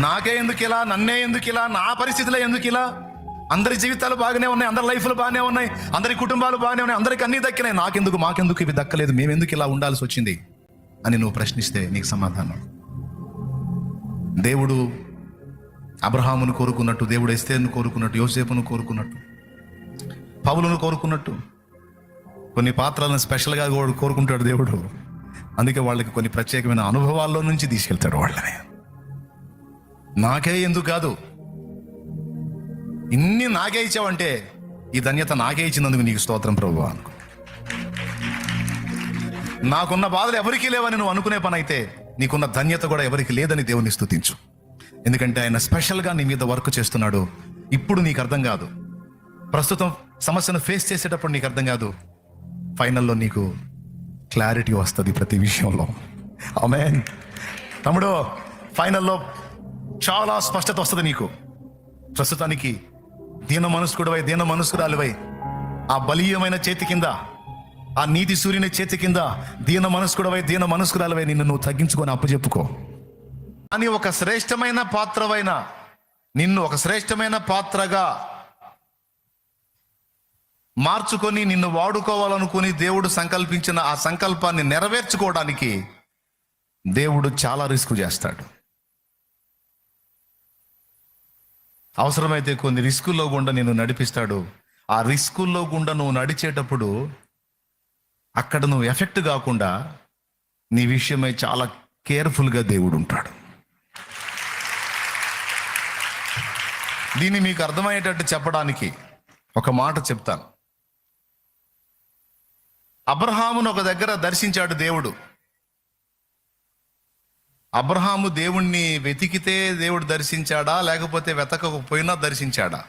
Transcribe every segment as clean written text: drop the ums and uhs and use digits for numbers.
నాకే ఎందుకు ఇలా, నన్నే ఎందుకు ఇలా, నా పరిస్థితిలో ఎందుకు ఇలా? అందరి జీవితాలు బాగానే ఉన్నాయి, అందరి లైఫ్లు బాగానే ఉన్నాయి, అందరి కుటుంబాలు బాగానే ఉన్నాయి, అందరికి అన్నీ దక్కినాయి, నాకెందుకు మాకెందుకు ఇవి దక్కలేదు, మేమెందుకు ఇలా ఉండాల్సి వచ్చింది అని నువ్వు ప్రశ్నిస్తే నీకు సమాధానం. దేవుడు అబ్రహామును కోరుకున్నట్టు, దేవుడు ఎస్తేరును కోరుకున్నట్టు, యోసేపును కోరుకున్నట్టు, పౌలును కోరుకున్నట్టు కొన్ని పాత్రలను స్పెషల్గా కోరుకుంటాడు దేవుడు. అందుకే వాళ్ళకి కొన్ని ప్రత్యేకమైన అనుభవాల్లో నుంచి తీసుకెళ్తాడు వాళ్ళని. నాకే ఎందుకు కాదు, ఇన్ని నాకే ఇచ్చావంటే ఈ ధన్యత నాకే ఇచ్చినందుకు నీకు స్తోత్రం ప్రభువా అనుకో. నాకున్న బాధలు ఎవరికీ లేవని నువ్వు అనుకునే పని అయితే నీకున్న ధన్యత కూడా ఎవరికి లేదని దేవుని స్తుతించు. ఎందుకంటే ఆయన స్పెషల్గా నీ మీద వర్క్ చేస్తున్నాడు. ఇప్పుడు నీకు అర్థం కాదు, ప్రస్తుతం సమస్యను ఫేస్ చేసేటప్పుడు నీకు అర్థం కాదు, ఫైనల్లో నీకు క్లారిటీ వస్తుంది ప్రతి విషయంలో. ఆమేన్ తమ్ముడు, ఫైనల్లో చాలా స్పష్టత వస్తుంది నీకు. ప్రస్తుతానికి దీన మనస్కుడవై, దీన మనస్కురాలివై ఆ బలీయమైన చేతి కింద, ఆ నీతి సూర్యుని చేతి కింద దీన మనస్కుడవై, దీన మనస్కురాలివై నిన్ను నువ్వు తగ్గించుకొని అప్పచెప్పుకో. అని ఒక శ్రేష్టమైన పాత్రవైన నిన్ను ఒక శ్రేష్టమైన పాత్రగా మార్చుకొని నిన్ను వాడుకోవాలనుకుని దేవుడు సంకల్పించిన ఆ సంకల్పాన్ని నెరవేర్చుకోవడానికి దేవుడు చాలా రిస్క్ చేస్తాడు. అవసరమైతే కొన్ని రిస్కుల్లో గుండా నిన్ను నడిపిస్తాడు. ఆ రిస్కుల్లో గుండా నువ్వు నడిచేటప్పుడు అక్కడ నువ్వు ఎఫెక్ట్ కాకుండా నీ విషయమై చాలా కేర్ఫుల్గా దేవుడు ఉంటాడు. దీన్ని మీకు అర్థమయ్యేటట్టు చెప్పడానికి ఒక మాట చెప్తాను. అబ్రహామును ఒక దగ్గర దర్శించాడు దేవుడు. అబ్రహాము దేవుణ్ణి వెతికితే దేవుడు దర్శించాడా, లేకపోతే వెతకకపోయినా దర్శించాడా?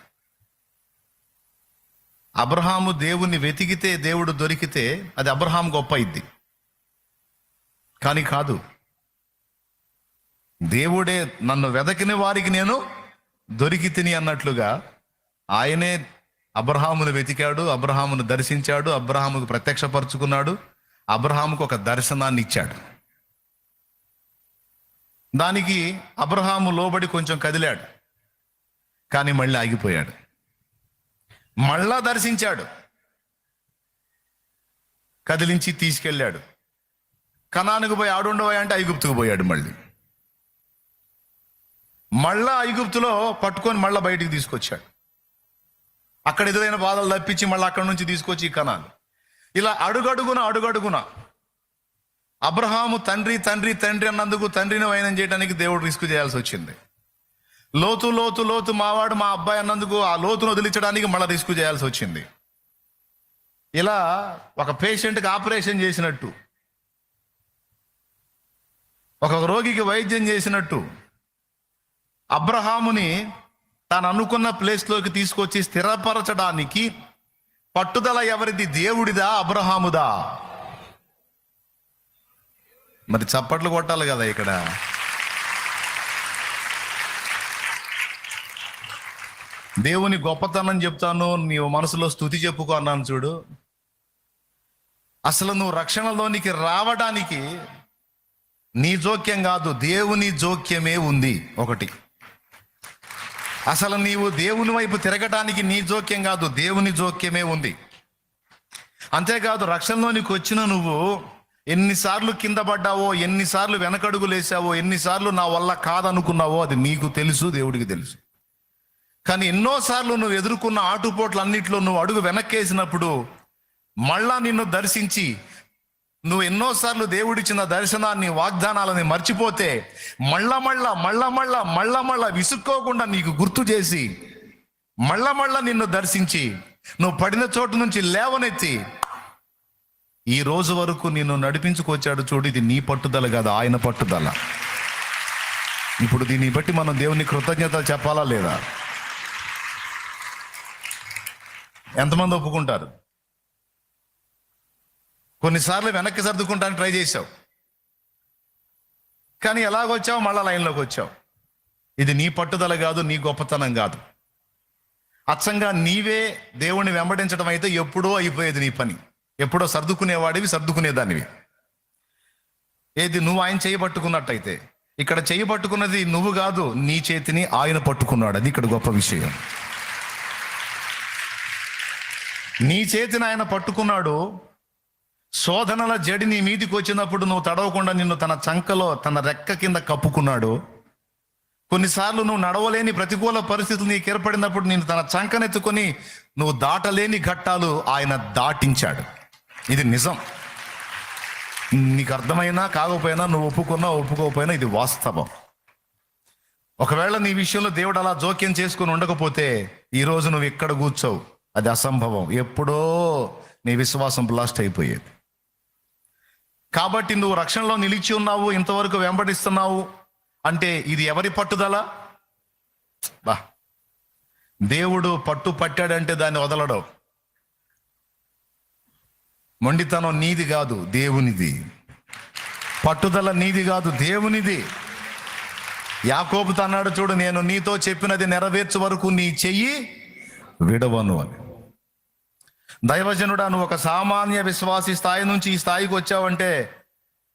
అబ్రహాము దేవుణ్ణి వెతికితే దేవుడు దొరికితే అది అబ్రహాం గొప్ప అయింది. కానీ కాదు, దేవుడే నన్ను వెతకిన వారికి నేను దొరికి తిని అన్నట్లుగా ఆయనే అబ్రహామును వెతికాడు, అబ్రహామును దర్శించాడు, అబ్రహాముకు ప్రత్యక్షపరుచుకున్నాడు, అబ్రహాముకు ఒక దర్శనాన్ని ఇచ్చాడు. దానికి అబ్రహాము లోబడి కొంచెం కదిలాడు, కానీ మళ్ళీ ఆగిపోయాడు. మళ్ళా దర్శించాడు, కదిలించి తీసుకెళ్ళాడు. కనానుకు పోయి ఆడుండవా అంటే ఐగుప్తుకు పోయాడు. మళ్ళా ఐగుప్తులో పట్టుకొని మళ్ళా బయటికి తీసుకొచ్చాడు. అక్కడ ఎదురైన బాధలు తప్పించి మళ్ళీ అక్కడి నుంచి తీసుకొచ్చి కనాను. ఇలా అడుగడుగున అబ్రహాము తండ్రి తండ్రి తండ్రి అన్నందుకు తండ్రిని వైనం చేయడానికి దేవుడు రిస్క్ చేయాల్సి వచ్చింది. లోతు లోతు లోతు మావాడు మా అబ్బాయి అన్నందుకు ఆ లోతును వదిలించడానికి మళ్ళీ రిస్క్ చేయాల్సి వచ్చింది. ఇలా ఒక పేషెంట్కి ఆపరేషన్ చేసినట్టు, ఒక రోగికి వైద్యం చేసినట్టు అబ్రహాముని తాను అనుకున్న ప్లేస్లోకి తీసుకొచ్చి స్థిరపరచడానికి పట్టుదల ఎవరిది? దేవుడిదా, అబ్రహాముదా? మరి చప్పట్లు కొట్టాలి కదా ఇక్కడ. దేవుని గొప్పతనం చెప్తాను, నీవు మనసులో స్తుతి చెప్పుకో అన్నాను చూడు. అసలు నువ్వు రక్షణలోనికి రావడానికి నీ జోక్యం కాదు, దేవుని జోక్యమే ఉంది. ఒకటి, అసలు నీవు దేవుని వైపు తిరగటానికి నీ జోక్యం కాదు, దేవుని జోక్యమే ఉంది. అంతేకాదు, రక్షణలోనికి వచ్చిన నువ్వు ఎన్నిసార్లు కింద పడ్డావో, ఎన్నిసార్లు వెనకడుగులు వేసావో, ఎన్నిసార్లు నా వల్ల కాదనుకున్నావో అది నీకు తెలుసు, దేవుడికి తెలుసు. కానీ ఎన్నోసార్లు నువ్వు ఎదుర్కొన్న ఆటుపోట్లన్నిట్లో నువ్వు అడుగు వెనక్కేసినప్పుడు మళ్ళా నిన్ను దర్శించి నువ్వు ఎన్నోసార్లు దేవుడిచ్చిన దర్శనాన్ని, వాగ్దానాలని మర్చిపోతే మళ్ళా విసుక్కోకుండా నీకు గుర్తు చేసి మళ్ళా నిన్ను దర్శించి నువ్వు పడిన చోటు నుంచి లేవనెత్తి ఈ రోజు వరకు నిన్ను నడిపించుకొచ్చాడు చూడు. ఇది నీ పట్టుదల కాదు, ఆయన పట్టుదల. ఇప్పుడు దీన్ని బట్టి మనం దేవుని కృతజ్ఞతలు చెప్పాలా లేదా? ఎంతమంది ఒప్పుకుంటారు? కొన్నిసార్లు వెనక్కి సర్దుకుంటానికి ట్రై చేసావు, కానీ ఎలాగొచ్చావు? మళ్ళా లైన్లోకి వచ్చావు. ఇది నీ పట్టుదల కాదు, నీ గొప్పతనం కాదు. అచ్చంగా నీవే దేవుణ్ణి వెంబడించడం అయితే ఎప్పుడో అయిపోయేది నీ పని. ఎప్పుడో సర్దుకునేవాడివి, సర్దుకునేదానివి. ఏది నువ్వు ఆయన చేయబట్టుకున్నట్టయితే ఇక్కడ చెయ్యి పట్టుకున్నది నువ్వు కాదు, నీ చేతిని ఆయన పట్టుకున్నాడు. అది ఇక్కడ గొప్ప విషయం. నీ చేతిని ఆయన పట్టుకున్నాడు. శోధనల జడి నీ మీదికి వచ్చినప్పుడు నువ్వు తడవకుండా నిన్ను తన చంకలో, తన రెక్క కింద కప్పుకున్నాడు. కొన్నిసార్లు నువ్వు నడవలేని ప్రతికూల పరిస్థితులు నీకు ఏర్పడినప్పుడు నేను తన చంకనెత్తుకొని నువ్వు దాటలేని ఘట్టాలు ఆయన దాటించాడు. ఇది నిజం. నీకు అర్థమైనా కాకపోయినా, నువ్వు ఒప్పుకున్నా ఒప్పుకోకపోయినా ఇది వాస్తవం. ఒకవేళ నీ విషయంలో దేవుడు అలా జోక్యం చేసుకుని ఉండకపోతే ఈరోజు నువ్వు ఇక్కడ కూర్చోవు. అది అసంభవం. ఎప్పుడో నీ విశ్వాసం బ్లాస్ట్ అయిపోయేది. కాబట్టి నువ్వు రక్షణలో నిలిచి ఉన్నావు, ఇంతవరకు వెంబడిస్తున్నావు అంటే ఇది ఎవరి పట్టుదల? దేవుడు పట్టు పట్టాడంటే దాన్ని వదలడం. మొండితనం నీది కాదు, దేవునిది. పట్టుదల నీది కాదు, దేవునిది. యాకోబుతో అన్నాడు చూడు, నేను నీతో చెప్పినది నెరవేర్చు వరకు నీ చెయ్యి విడవను అని. దైవజనుడా, నువ్వు ఒక సామాన్య విశ్వాసి స్థాయి నుంచి ఈ స్థాయికి వచ్చావంటే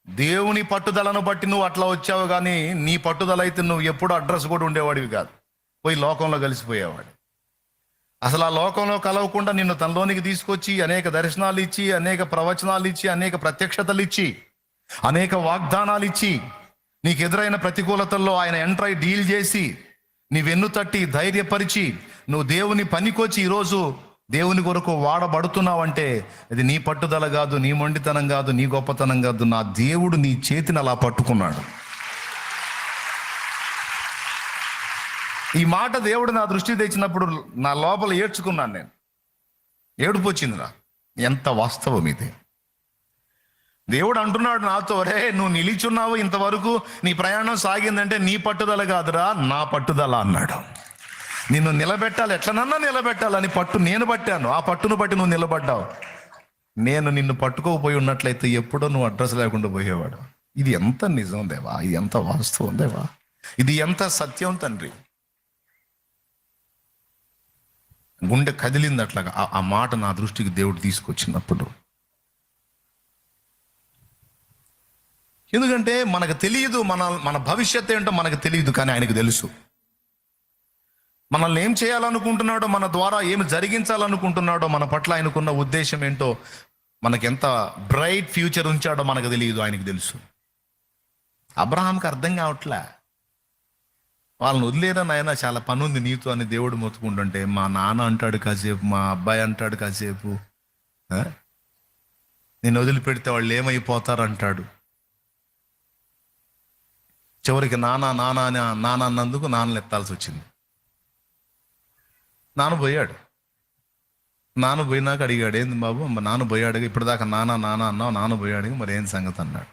దేవుని పట్టుదలను బట్టి నువ్వు అట్లా వచ్చావు. కానీ నీ పట్టుదల అయితే నువ్వు ఎప్పుడు అడ్రస్ కూడా ఉండేవాడివి కాదు, పోయి లోకంలో కలిసిపోయేవాడు. అసలు ఆ లోకంలో కలవకుండా నిన్ను తనలోనికి తీసుకొచ్చి అనేక దర్శనాలు ఇచ్చి, అనేక ప్రవచనాలు ఇచ్చి, అనేక ప్రత్యక్షతలు ఇచ్చి, అనేక వాగ్దానాలు ఇచ్చి, నీకు ఎదురైన ప్రతికూలతల్లో ఆయన ఎంటర్ డీల్ చేసి, నీ వెన్ను తట్టి ధైర్యపరిచి, నువ్వు దేవుని పనికొచ్చి ఈరోజు దేవుని కొరకు వాడబడుతున్నావంటే అది నీ పట్టుదల కాదు, నీ మొండితనం కాదు, నీ గొప్పతనం కాదు. నా దేవుడు నీ చేతిని అలా పట్టుకున్నాడు. ఈ మాట దేవుడు నా దృష్టి తెచ్చినప్పుడు నా లోపల ఏడ్చుకున్నాను నేను. ఏడుపు వచ్చిందిరా. ఎంత వాస్తవం ఇది. దేవుడు అంటున్నాడు నాతో, రే నువ్వు నిలిచున్నావు, ఇంతవరకు నీ ప్రయాణం సాగిందంటే నీ పట్టుదల కాదురా, నా పట్టుదల అన్నాడు. నిన్ను నిలబెట్టాలి, ఎట్లనన్నా నిలబెట్టాలని పట్టు నేను పట్టాను. ఆ పట్టును బట్టి నువ్వు నిలబడ్డావు. నేను నిన్ను పట్టుకోకపోయి ఉన్నట్లయితే ఎప్పుడో నువ్వు అడ్రస్ లేకుండా పోయేవాడు. ఇది ఎంత నిజం దేవా, ఇది ఎంత వాస్తవం దేవా, ఇది ఎంత సత్యం తండ్రి. గుండె కదిలింది అట్లాగా ఆ మాట నా దృష్టికి దేవుడు తీసుకొచ్చినప్పుడు. ఎందుకంటే మనకు తెలియదు, మన భవిష్యత్తు ఏంటో మనకు తెలియదు, కానీ ఆయనకు తెలుసు. మనల్ని ఏం చేయాలనుకుంటున్నాడో, మన ద్వారా ఏమి జరిగించాలనుకుంటున్నాడో, మన పట్ల ఆయనకున్న ఉద్దేశం ఏంటో, మనకెంత బ్రైట్ ఫ్యూచర్ ఉంచాడో మనకు తెలియదు, ఆయనకు తెలుసు. అబ్రహాంకి అర్థం కావట్లే. వాళ్ళని వదిలేరా నాయన, చాలా పని ఉంది నీతో అని దేవుడు మొత్తుకుంటుంటే, మా నాన్న అంటాడు కాసేపు, మా అబ్బాయి అంటాడు కాసేపు, నేను వదిలిపెడితే వాళ్ళు ఏమైపోతారు అంటాడు. చివరికి నాన్న అన్నందుకు నాన్నలు ఎత్తాల్సి వచ్చింది. నాన్న పోయాడు. నాన్న పోయినాక అడిగాడు, ఏంది బాబు నాన్న పోయాడు, ఇప్పటిదాకా నాన్న అన్నావు, నాన్న పోయాడు, మరి ఏం సంగతి అన్నాడు.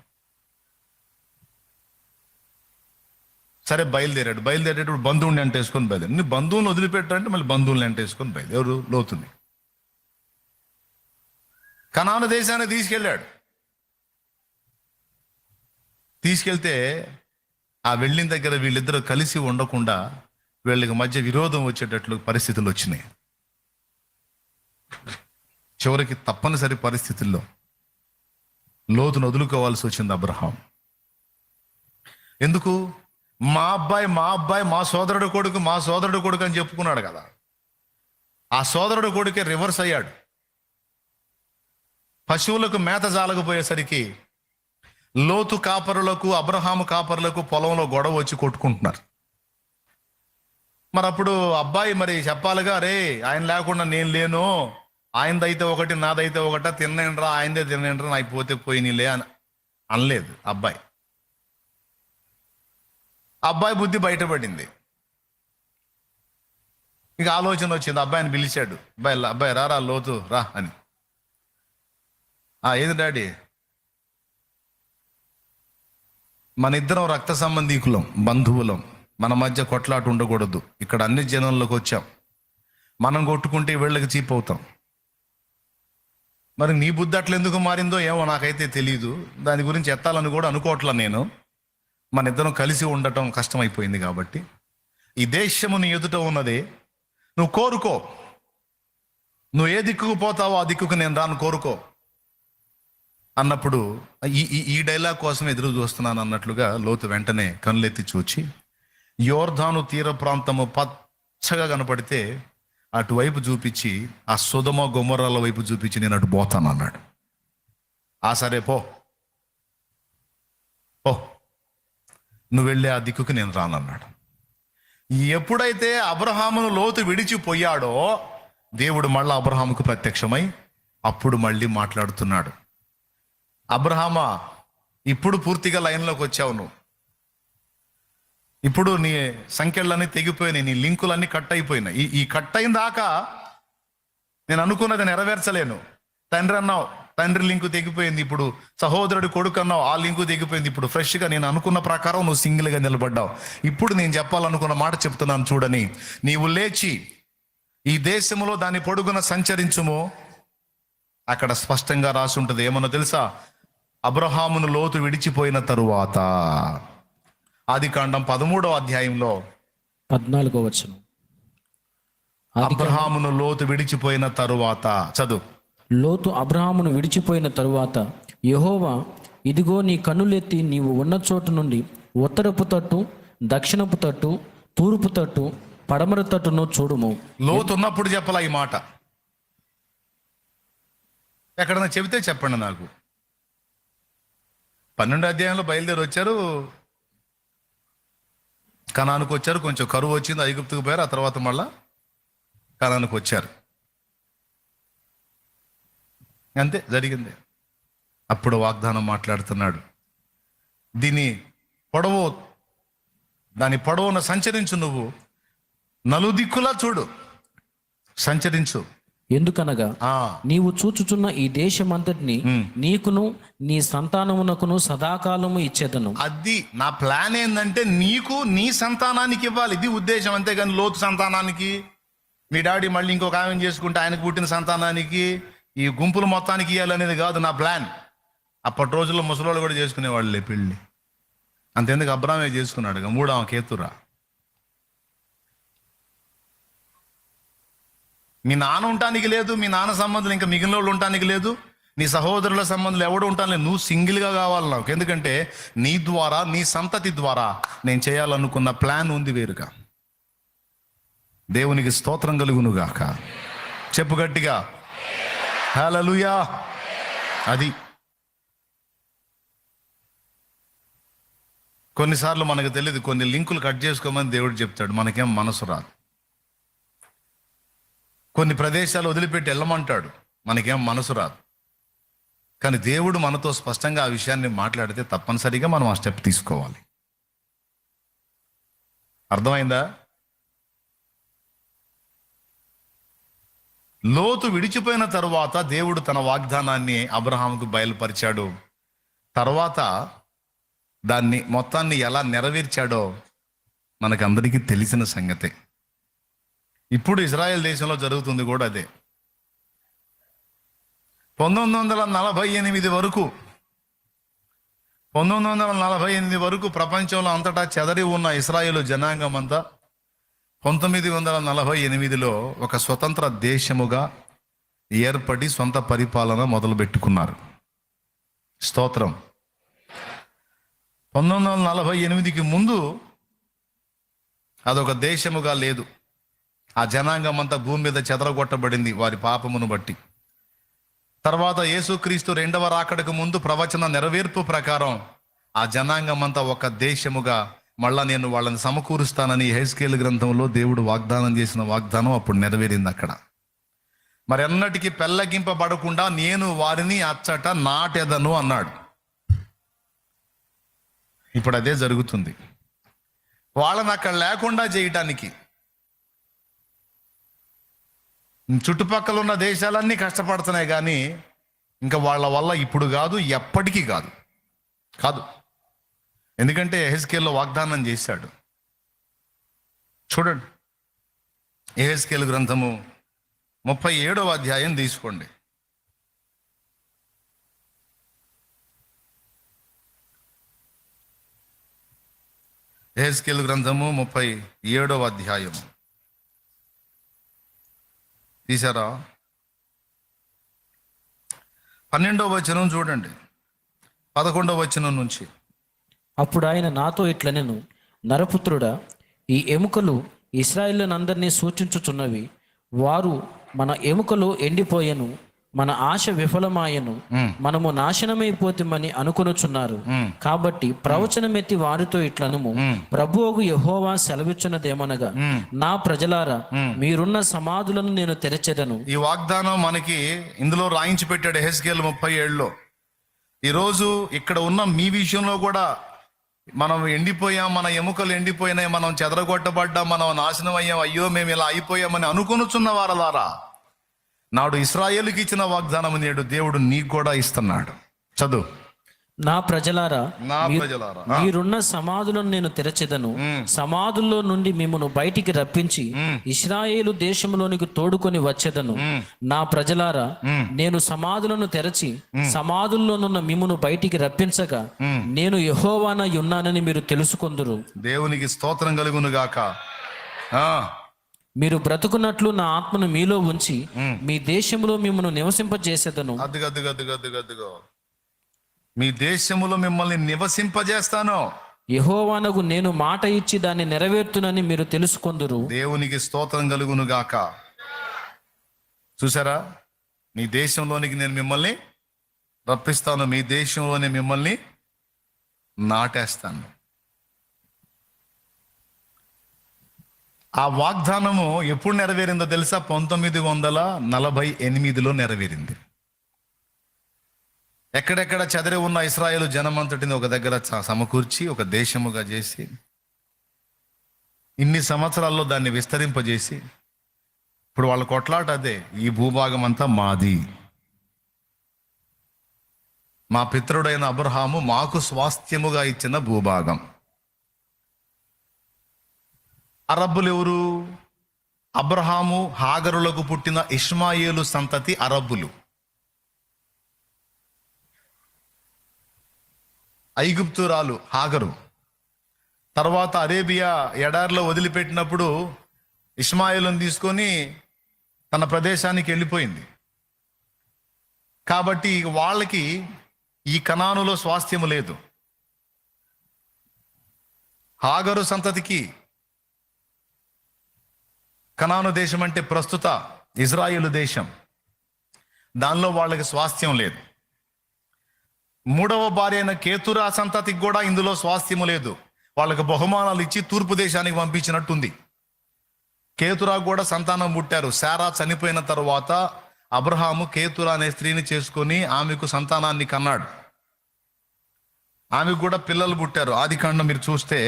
సరే బయలుదేరేటప్పుడు బంధువుని అంటేసుకొని బయలుదేరు. నీ బంధువుని వదిలిపెట్టాలంటే మళ్ళీ బంధువుల్ని అంటేసుకొని బయలుదేరు. ఎవరు? లోతుని. కనాను దేశానికి తీసుకెళ్తే ఆ వెళ్ళిన దగ్గర వీళ్ళిద్దరూ కలిసి ఉండకుండా వీళ్ళకి మధ్య విరోధం వచ్చేటట్లు పరిస్థితులు వచ్చినాయి. చివరికి తప్పనిసరి పరిస్థితుల్లో లోతును వదులుకోవాల్సి వచ్చింది అబ్రహాం. ఎందుకు? మా అబ్బాయి మా సోదరుడు కొడుకు అని చెప్పుకున్నాడు కదా. ఆ సోదరుడు కొడుకే రివర్స్ అయ్యాడు. పశువులకు మేత జాలకపోయేసరికి లోతు కాపరులకు, అబ్రహాము కాపరులకు పొలంలో గొడవ వచ్చి కొట్టుకుంటున్నారు. మరి అప్పుడు అబ్బాయి మరి చెప్పాలిగా, రే ఆయన లేకుండా నేను లేను, ఆయనదైతే ఒకటి నాదైతే ఒకట, తిన్నేంట్రా ఆయనదే తిన్నేంట్రా, నాకు పోతే పోయినలే అని అనలేదు అబ్బాయి బుద్ధి బయటపడింది. ఇక ఆలోచన వచ్చింది. అబ్బాయిని పిలిచాడు, అబ్బాయి రా లోతు రా అని. ఏది డాడీ, మన ఇద్దరం రక్త సంబంధీకులం, బంధువులం, మన మధ్య కొట్లాట ఉండకూడదు. ఇక్కడ అన్ని జనంలోకి వచ్చాం, మనం కొట్టుకుంటే వీళ్ళకి చీప్ అవుతాం. మరి నీ బుద్ధి అట్లా ఎందుకు మారిందో ఏమో నాకైతే తెలియదు, దాని గురించి ఎత్తాలని కూడా అనుకోవట్లా నేను. మన ఇద్దరం కలిసి ఉండటం కష్టమైపోయింది. కాబట్టి ఈ దేశము నీ ఎదుట ఉన్నది, నువ్వు కోరుకో. నువ్వు ఏ దిక్కుకు పోతావో ఆ దిక్కుకు నేను రాను, కోరుకో. అన్నప్పుడు ఈ ఈ ఈ డైలాగ్ కోసం ఎదురు చూస్తున్నాను అన్నట్లుగా లోతు వెంటనే కనులెత్తి చూచి యోర్ధాను తీర ప్రాంతము పచ్చగా కనపడితే అటువైపు చూపించి ఆ సొదొమ గొమొర్రాల వైపు చూపించి నేను అటు పోతాను అన్నాడు. ఆ సరే పో పో, నువ్వు వెళ్ళే ఆ దిక్కుకి నేను రానన్నాడు. ఎప్పుడైతే అబ్రహామును లోతు విడిచిపోయాడో దేవుడు మళ్ళీ అబ్రహాముకు ప్రత్యక్షమై అప్పుడు మళ్ళీ మాట్లాడుతున్నాడు. అబ్రహామా, ఇప్పుడు పూర్తిగా లైన్లోకి వచ్చావు నువ్వు. ఇప్పుడు నీ సంఖ్యలన్నీ తెగిపోయినాయి, నీ లింకులన్నీ కట్ అయిపోయినాయి. ఈ కట్ అయిన దాకా నేను అనుకున్నది నెరవేర్చలేను. తండ్రి అన్నావు, తండ్రి లింకు తెగిపోయింది. ఇప్పుడు సహోదరుడు కొడుకు అన్నావు, ఆ లింకు తెగిపోయింది. ఇప్పుడు ఫ్రెష్గా నేను అనుకున్న ప్రకారం నువ్వు సింగిల్గా నిలబడ్డావు. ఇప్పుడు నేను చెప్పాలనుకున్న మాట చెప్తున్నాను చూడని. నీవు లేచి ఈ దేశంలో దాని పొడుగున సంచరించుము. అక్కడ స్పష్టంగా రాసి ఉంటుంది. ఏమన్నా తెలుసా? అబ్రహామును లోతు విడిచిపోయిన తరువాత, ఆదికాండం 13వ అధ్యాయంలో 14వ వచనం. అబ్రహామును లోతు విడిచిపోయిన తరువాత చదువు. లోతు అబ్రహామును విడిచిపోయిన తరువాత యెహోవా, ఇదిగో నీ కన్నులెత్తి నీవు ఉన్న చోటు నుండి ఉత్తరపు తట్టు, దక్షిణపు తట్టు, తూర్పు తట్టు, పడమర తట్టును చూడుము. లోతు ఉన్నప్పుడు చెప్పాలా ఈ మాట? ఎక్కడన్నా చెబితే చెప్పండి నాకు. 12వ అధ్యాయంలో బయలుదేరి వచ్చారు, కనానుకు వచ్చారు. కొంచెం కరువు వచ్చింది, ఐగుప్తుకు పోయారు. ఆ తర్వాత మళ్ళా కనానుకు వచ్చారు. అంతే జరిగింది. అప్పుడు వాగ్దానం మాట్లాడుతున్నాడు. దాని పొడవున సంచరించు, నువ్వు నలుదిక్కులా చూడు, సంచరించు. ఎందుకనగా నీవు చూచుచున్న ఈ దేశమంతటిని నీకును నీ సంతానమునకును సదాకాలము ఇచ్చేదను. అది నా ప్లాన్. ఏంటంటే నీకు నీ సంతానానికి ఇవ్వాలి, ఇది ఉద్దేశం. అంతేగాని లోతు సంతానానికి, మీ డాడీ మళ్ళీ ఇంకొక ఆమెను చేసుకుంటే ఆయనకు పుట్టిన సంతానానికి, ఈ గుంపులు మొత్తానికి ఇవ్వాలనేది కాదు నా ప్లాన్. అప్పటి రోజుల్లో ముసలోళ్ళు కూడా చేసుకునేవాళ్ళే పెళ్ళి. అంతెందుకు అబ్రామే చేసుకున్నాడు, 3వ కేతురా. మీ నాన్న ఉండటానికి లేదు, మీ నాన్న సంబంధులు ఇంకా మిగిలిన వాళ్ళు ఉండటానికి లేదు, నీ సహోదరుల సంబంధాలు ఎవడు ఉంటాను లేదు. నువ్వు సింగిల్గా కావాలి నాకు. ఎందుకంటే నీ ద్వారా, నీ సంతతి ద్వారా నేను చేయాలనుకున్న ప్లాన్ ఉంది వేరుగా. దేవునికి స్తోత్రం కలుగునుగాక. చెప్పు గట్టిగా హల్లెలూయా. అది కొన్నిసార్లు మనకు తెలియదు, కొన్ని లింకులు కట్ చేసుకోమని దేవుడు చెప్తాడు, మనకేం మనసు రాదు. కొన్ని ప్రదేశాలు వదిలిపెట్టి వెళ్ళమంటాడు, మనకేం మనసు రాదు. కానీ దేవుడు మనతో స్పష్టంగా ఆ విషయాన్ని మాట్లాడితే తప్పనిసరిగా మనం ఆ స్టెప్ తీసుకోవాలి. అర్థమైందా? లోతు విడిచిపోయిన తరువాత దేవుడు తన వాగ్దానాన్ని అబ్రహాముకు బయలుపరిచాడు. తర్వాత దాన్ని మొత్తాన్ని ఎలా నెరవేర్చాడో మనకందరికీ తెలిసిన సంగతే. ఇప్పుడు ఇజ్రాయెల్ దేశంలో జరుగుతుంది కూడా అదే. 1948 వరకు ప్రపంచంలో అంతటా చెదరి ఉన్న ఇశ్రాయేలు జనాంగం అంతా 1948లో ఒక స్వతంత్ర దేశముగా ఏర్పడి సొంత పరిపాలన మొదలుపెట్టుకున్నారు. స్తోత్రం. 1948కి ముందు అదొక దేశముగా లేదు. ఆ జనాంగం అంతా భూమి మీద చెదరగొట్టబడింది వారి పాపమును బట్టి. తర్వాత యేసుక్రీస్తు 2వ రాకడకు ముందు ప్రవచన నెరవేర్పు ప్రకారం ఆ జనాంగం అంతా ఒక దేశముగా మళ్ళా నేను వాళ్ళని సమకూరుస్తానని యెహెజ్కేలు గ్రంథంలో దేవుడు వాగ్దానం చేసిన వాగ్దానం అప్పుడు నెరవేరింది అక్కడ. మరి ఎన్నటికీ పెళ్ళగింపబడకుండా నేను వారిని అచ్చట నాటెదను అన్నాడు. ఇప్పుడు అదే జరుగుతుంది. వాళ్ళని అక్కడ లేకుండా చేయటానికి చుట్టుపక్కల ఉన్న దేశాలన్నీ కష్టపడుతున్నాయి, కానీ ఇంకా వాళ్ళ వల్ల ఇప్పుడు కాదు, ఎప్పటికీ కాదు. ఎందుకంటే యెహెజ్కేలులో వాగ్దానం చేశాడు. చూడండి, యెహెజ్కేలు గ్రంథము 37వ అధ్యాయం తీసుకోండి. యెహెజ్కేలు గ్రంథము 37వ అధ్యాయం తీసారా? 12వ వచనం చూడండి. 11వ వచనం నుంచి. అప్పుడు ఆయన నాతో ఇట్లనెను, నరపుత్రుడా, ఈ ఎముకలు ఇశ్రాయేలునందరినీ సూచించుచున్నవి. వారు మన ఎముకలు ఎండిపోయెను, మన ఆశ విఫలమాయెను, మనము నాశనమైపోతామని అనుకొనుచున్నారు. కాబట్టి ప్రవచనమెత్తి వారితో ఇట్లనుము, ప్రభువుకు యెహోవా సెలవిచ్చున్నదేమనగా, నా ప్రజలారా, మీరున్న సమాధులను నేను తెరచెదను. ఈ వాగ్దానం మనకి ఇందులో రాయించి పెట్టాడు యెహెజ్కేలు 37లో. ఈరోజు ఇక్కడ ఉన్న మీ విషయంలో కూడా మనం ఎండిపోయాం, మన ఎముకలు ఎండిపోయినాయి, మనం చెదరగొట్టబడ్డాం, మనం నాశనం అయ్యాం, అయ్యో మేము ఇలా అయిపోయామని అనుకొనుచున్న వారలారా, నాడు ఇశ్రాయేలుకి ఇచ్చిన వాగ్దానం నేడు దేవుడు నీకు కూడా ఇస్తున్నాడు. చదువు. నా ప్రజలారా, నా ప్రజలారా, మీరున్న సమాధులను నేను తెరచెదను, సమాధుల్లో నుండి మిమ్మను బయటికి రప్పించి ఇశ్రాయేలు దేశంలోనికి తోడుకొని వచ్చేదను. నా ప్రజలారా, నేను సమాధులను తెరచి సమాధుల్లోనున్న మిమ్మను బయటికి రప్పించగా నేను యెహోవానై ఉన్నానని మీరు తెలుసుకొందురు. దేవునికి స్తోత్రం కలుగును గాక. మీరు బ్రతుకున్నట్లు నా ఆత్మను మీలో ఉంచి మీ దేశంలో మిమ్మను నివసింపజేసేదను. అదిగో మీ దేశములో మిమ్మల్ని నివసింపజేస్తాను. యెహోవానగు నేను మాట ఇచ్చి దాన్ని నెరవేర్తునని మీరు తెలుసుకొందురు. దేవునికి స్తోత్రం కలుగును గాక. చూసారా, మీ దేశంలోనికి నేను మిమ్మల్ని రప్పిస్తాను, మీ దేశంలోనే మిమ్మల్ని నాటేస్తాను. ఆ వాగ్దానము ఎప్పుడు నెరవేరిందో తెలుసా? 1948లో నెరవేరింది. ఎక్కడెక్కడ చెదరి ఉన్న ఇశ్రాయేలు జనమంతటిని ఒక దగ్గర సమకూర్చి ఒక దేశముగా చేసి ఇన్ని సంవత్సరాల్లో దాన్ని విస్తరింపజేసి ఇప్పుడు వాళ్ళ కొట్లాట అదే, ఈ భూభాగం అంతా మాది, మా పితరుడైన అబ్రహాము మాకు స్వాస్థ్యముగా ఇచ్చిన భూభాగం. అరబ్బులు ఎవరు? అబ్రహాము హాగరులకు పుట్టిన ఇష్మాయేలు సంతతి అరబ్బులు. ఐగుప్తురాలు హాగరు తర్వాత అరేబియా ఎడారిలో వదిలిపెట్టినప్పుడు ఇష్మాయేలును తీసుకొని తన ప్రదేశానికి వెళ్ళిపోయింది. కాబట్టి వాళ్ళకి ఈ కనానులో స్వాస్థ్యము లేదు. హాగరు సంతతికి కనాను దేశం అంటే ప్రస్తుత ఇజ్రాయేలు దేశం, దానిలో వాళ్ళకి స్వాస్థ్యం లేదు. మూడవ భార్య అయిన కేతురా సంతతికి కూడా ఇందులో స్వాస్థ్యము లేదు. వాళ్ళకి బహుమానాలు ఇచ్చి తూర్పు దేశానికి పంపించినట్టుంది. కేతురా కూడా సంతానం పుట్టారు. శారా చనిపోయిన తరువాత అబ్రహాము కేతురా అనే స్త్రీని చేసుకొని ఆమెకు సంతానాన్ని కన్నాడు. ఆమెకు కూడా పిల్లలు పుట్టారు. ఆదికాండం మీరు చూస్తే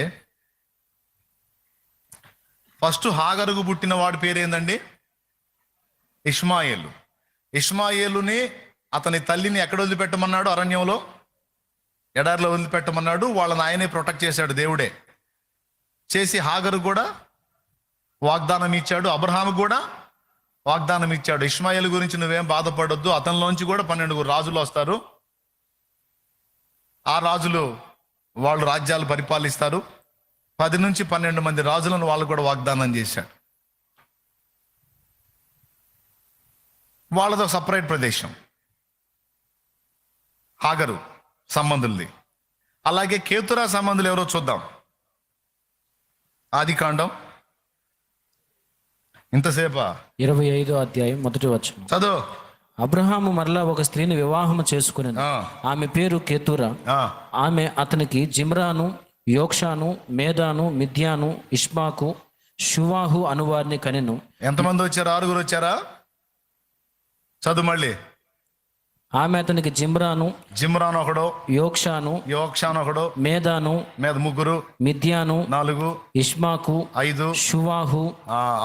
ఫస్ట్ హాగరుకు పుట్టిన వాడి పేరేందండి? ఇష్మాయేలు. ఇష్మాయేలుని అతని తల్లిని ఎక్కడ వదిలిపెట్టమన్నాడు? అరణ్యంలో, ఎడారిలో వదిలిపెట్టమన్నాడు. వాళ్ళని ఆయనే ప్రొటెక్ట్ చేశాడు, దేవుడే చేసి. హాగరు కూడా వాగ్దానం ఇచ్చాడు, అబ్రహాము కూడా వాగ్దానం ఇచ్చాడు. ఇష్మాయేలు గురించి నువ్వేం బాధపడొద్దు, అతనిలోంచి కూడా 12 రాజులు వస్తారు. ఆ రాజులు వాళ్ళు రాజ్యాలు పరిపాలిస్తారు. 10 నుంచి 12 మంది రాజులను వాళ్ళు కూడా వాగ్దానం చేశాడు. వాళ్ళతో సపరేట్ ప్రదేశం హాగరు సంబంధులది. అలాగే కేతురా సంబంధులు ఎవరో చూద్దాం. ఆదికాండం ఇంతసేపా 25వ అధ్యాయం 1వ వచనం చదువు. అబ్రహాము మరలా ఒక స్త్రీని వివాహము చేసుకునేది. ఆమె పేరు కేతురా. ఆమె అతనికి జిమ్రాను, యోక్షాను, మేదాను, మిద్యాను, ఇష్మాకు, షువాహు అనువారిని కనెను. ఎంతమంది వచ్చారు? 6 వచ్చారా? చదువు మళ్ళీ. ఆమె అతనికి జిమ్రాను ఒకడు, యోక్షాను ఒకడు, మేదాను 3, మిద్యాను 4, ఇష్మాకు 5, షువాహు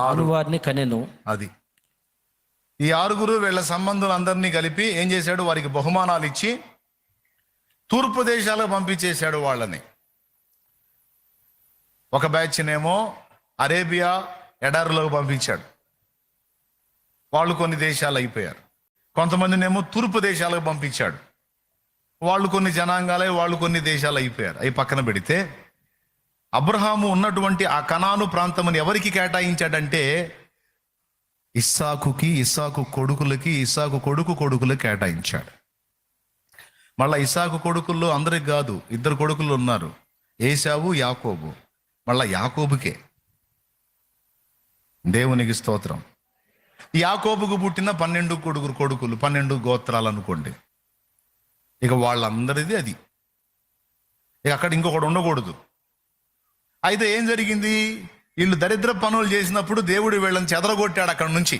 అనువారిని కనెను. అది ఈ 6 వీళ్ళ సంబంధులందరినీ కలిపి ఏం చేశాడు? వారికి బహుమానాలు ఇచ్చి తూర్పు దేశాలకు పంపించేశాడు వాళ్ళని. ఒక బ్యాచ్నేమో అరేబియా ఎడారిలోకి పంపించాడు. వాళ్ళు కొన్ని దేశాలు అయిపోయారు. కొంతమందినేమో తూర్పు దేశాలకు పంపించాడు. వాళ్ళు కొన్ని జనాంగాలై వాళ్ళు కొన్ని దేశాలు అయిపోయారు. అవి పక్కన పెడితే అబ్రహాము ఉన్నటువంటి ఆ కనాను ప్రాంతముని ఎవరికి కేటాయించాడంటే ఇస్సాకు కొడుకులకి కేటాయించాడు. మళ్ళా ఇసాకు కొడుకుల్లో అందరికి కాదు, ఇద్దరు కొడుకులు ఉన్నారు, ఏశావు, యాకోబు. మళ్ళా యాకోబుకే. దేవునికి స్తోత్రం. యాకోబుకు పుట్టిన 12 కొడుకులు, 12 గోత్రాలు అనుకోండి. ఇక వాళ్ళందరిది అది. ఇక అక్కడ ఇంకొకటి ఉండకూడదు. అయితే ఏం జరిగింది? వీళ్ళు దరిద్ర పనులు చేసినప్పుడు దేవుడు వీళ్ళని చెదరగొట్టాడు అక్కడ నుంచి.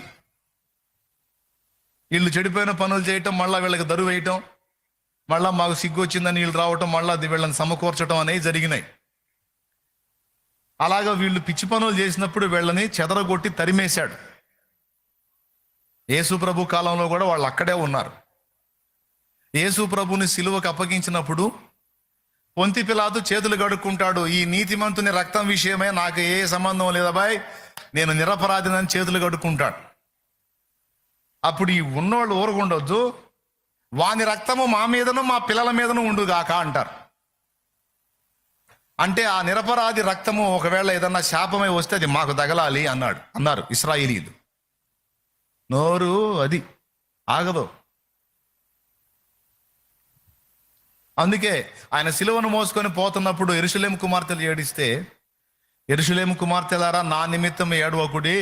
వీళ్ళు చెడిపోయిన పనులు చేయటం, మళ్ళీ వీళ్ళకి దరువు వేయటం, మళ్ళీ మాకు సిగ్గు వచ్చిందని వీళ్ళు రావటం, మళ్ళీ అది వీళ్ళని సమకూర్చడం అనేవి జరిగినాయి. అలాగా వీళ్ళు పిచ్చి పనులు చేసినప్పుడు వీళ్ళని చెదరగొట్టి తరిమేశాడు. యేసు ప్రభు కాలంలో కూడా వాళ్ళు అక్కడే ఉన్నారు. యేసు ప్రభుని సిలువకు అప్పగించినప్పుడు పొంతి పిలాతు చేతులు కడుక్కుంటాడు. ఈ నీతిమంతుని రక్తం విషయమే నాకు ఏ సంబంధం లేదబాయ్, నేను నిరపరాధినని చేతులు కడుక్కుంటాడు. అప్పుడు ఈ ఉన్నోళ్ళు ఊరకుండొద్దు, వాని రక్తము మా మీదను మా పిల్లల మీదను ఉండుగాక అంటారు. అంటే ఆ నిరపరాధి రక్తము ఒకవేళ ఏదన్నా శాపమై వస్తే అది మాకు తగలాలి అన్నారు ఇశ్రాయేలీయులు. నోరు అది ఆగదు. అందుకే ఆయన సిలువను మోసుకొని పోతున్నప్పుడు యెరూషలేము కుమార్తెలు ఏడిస్తే, యెరూషలేము కుమార్తెలారా నా నిమిత్తం ఏడవకుడి,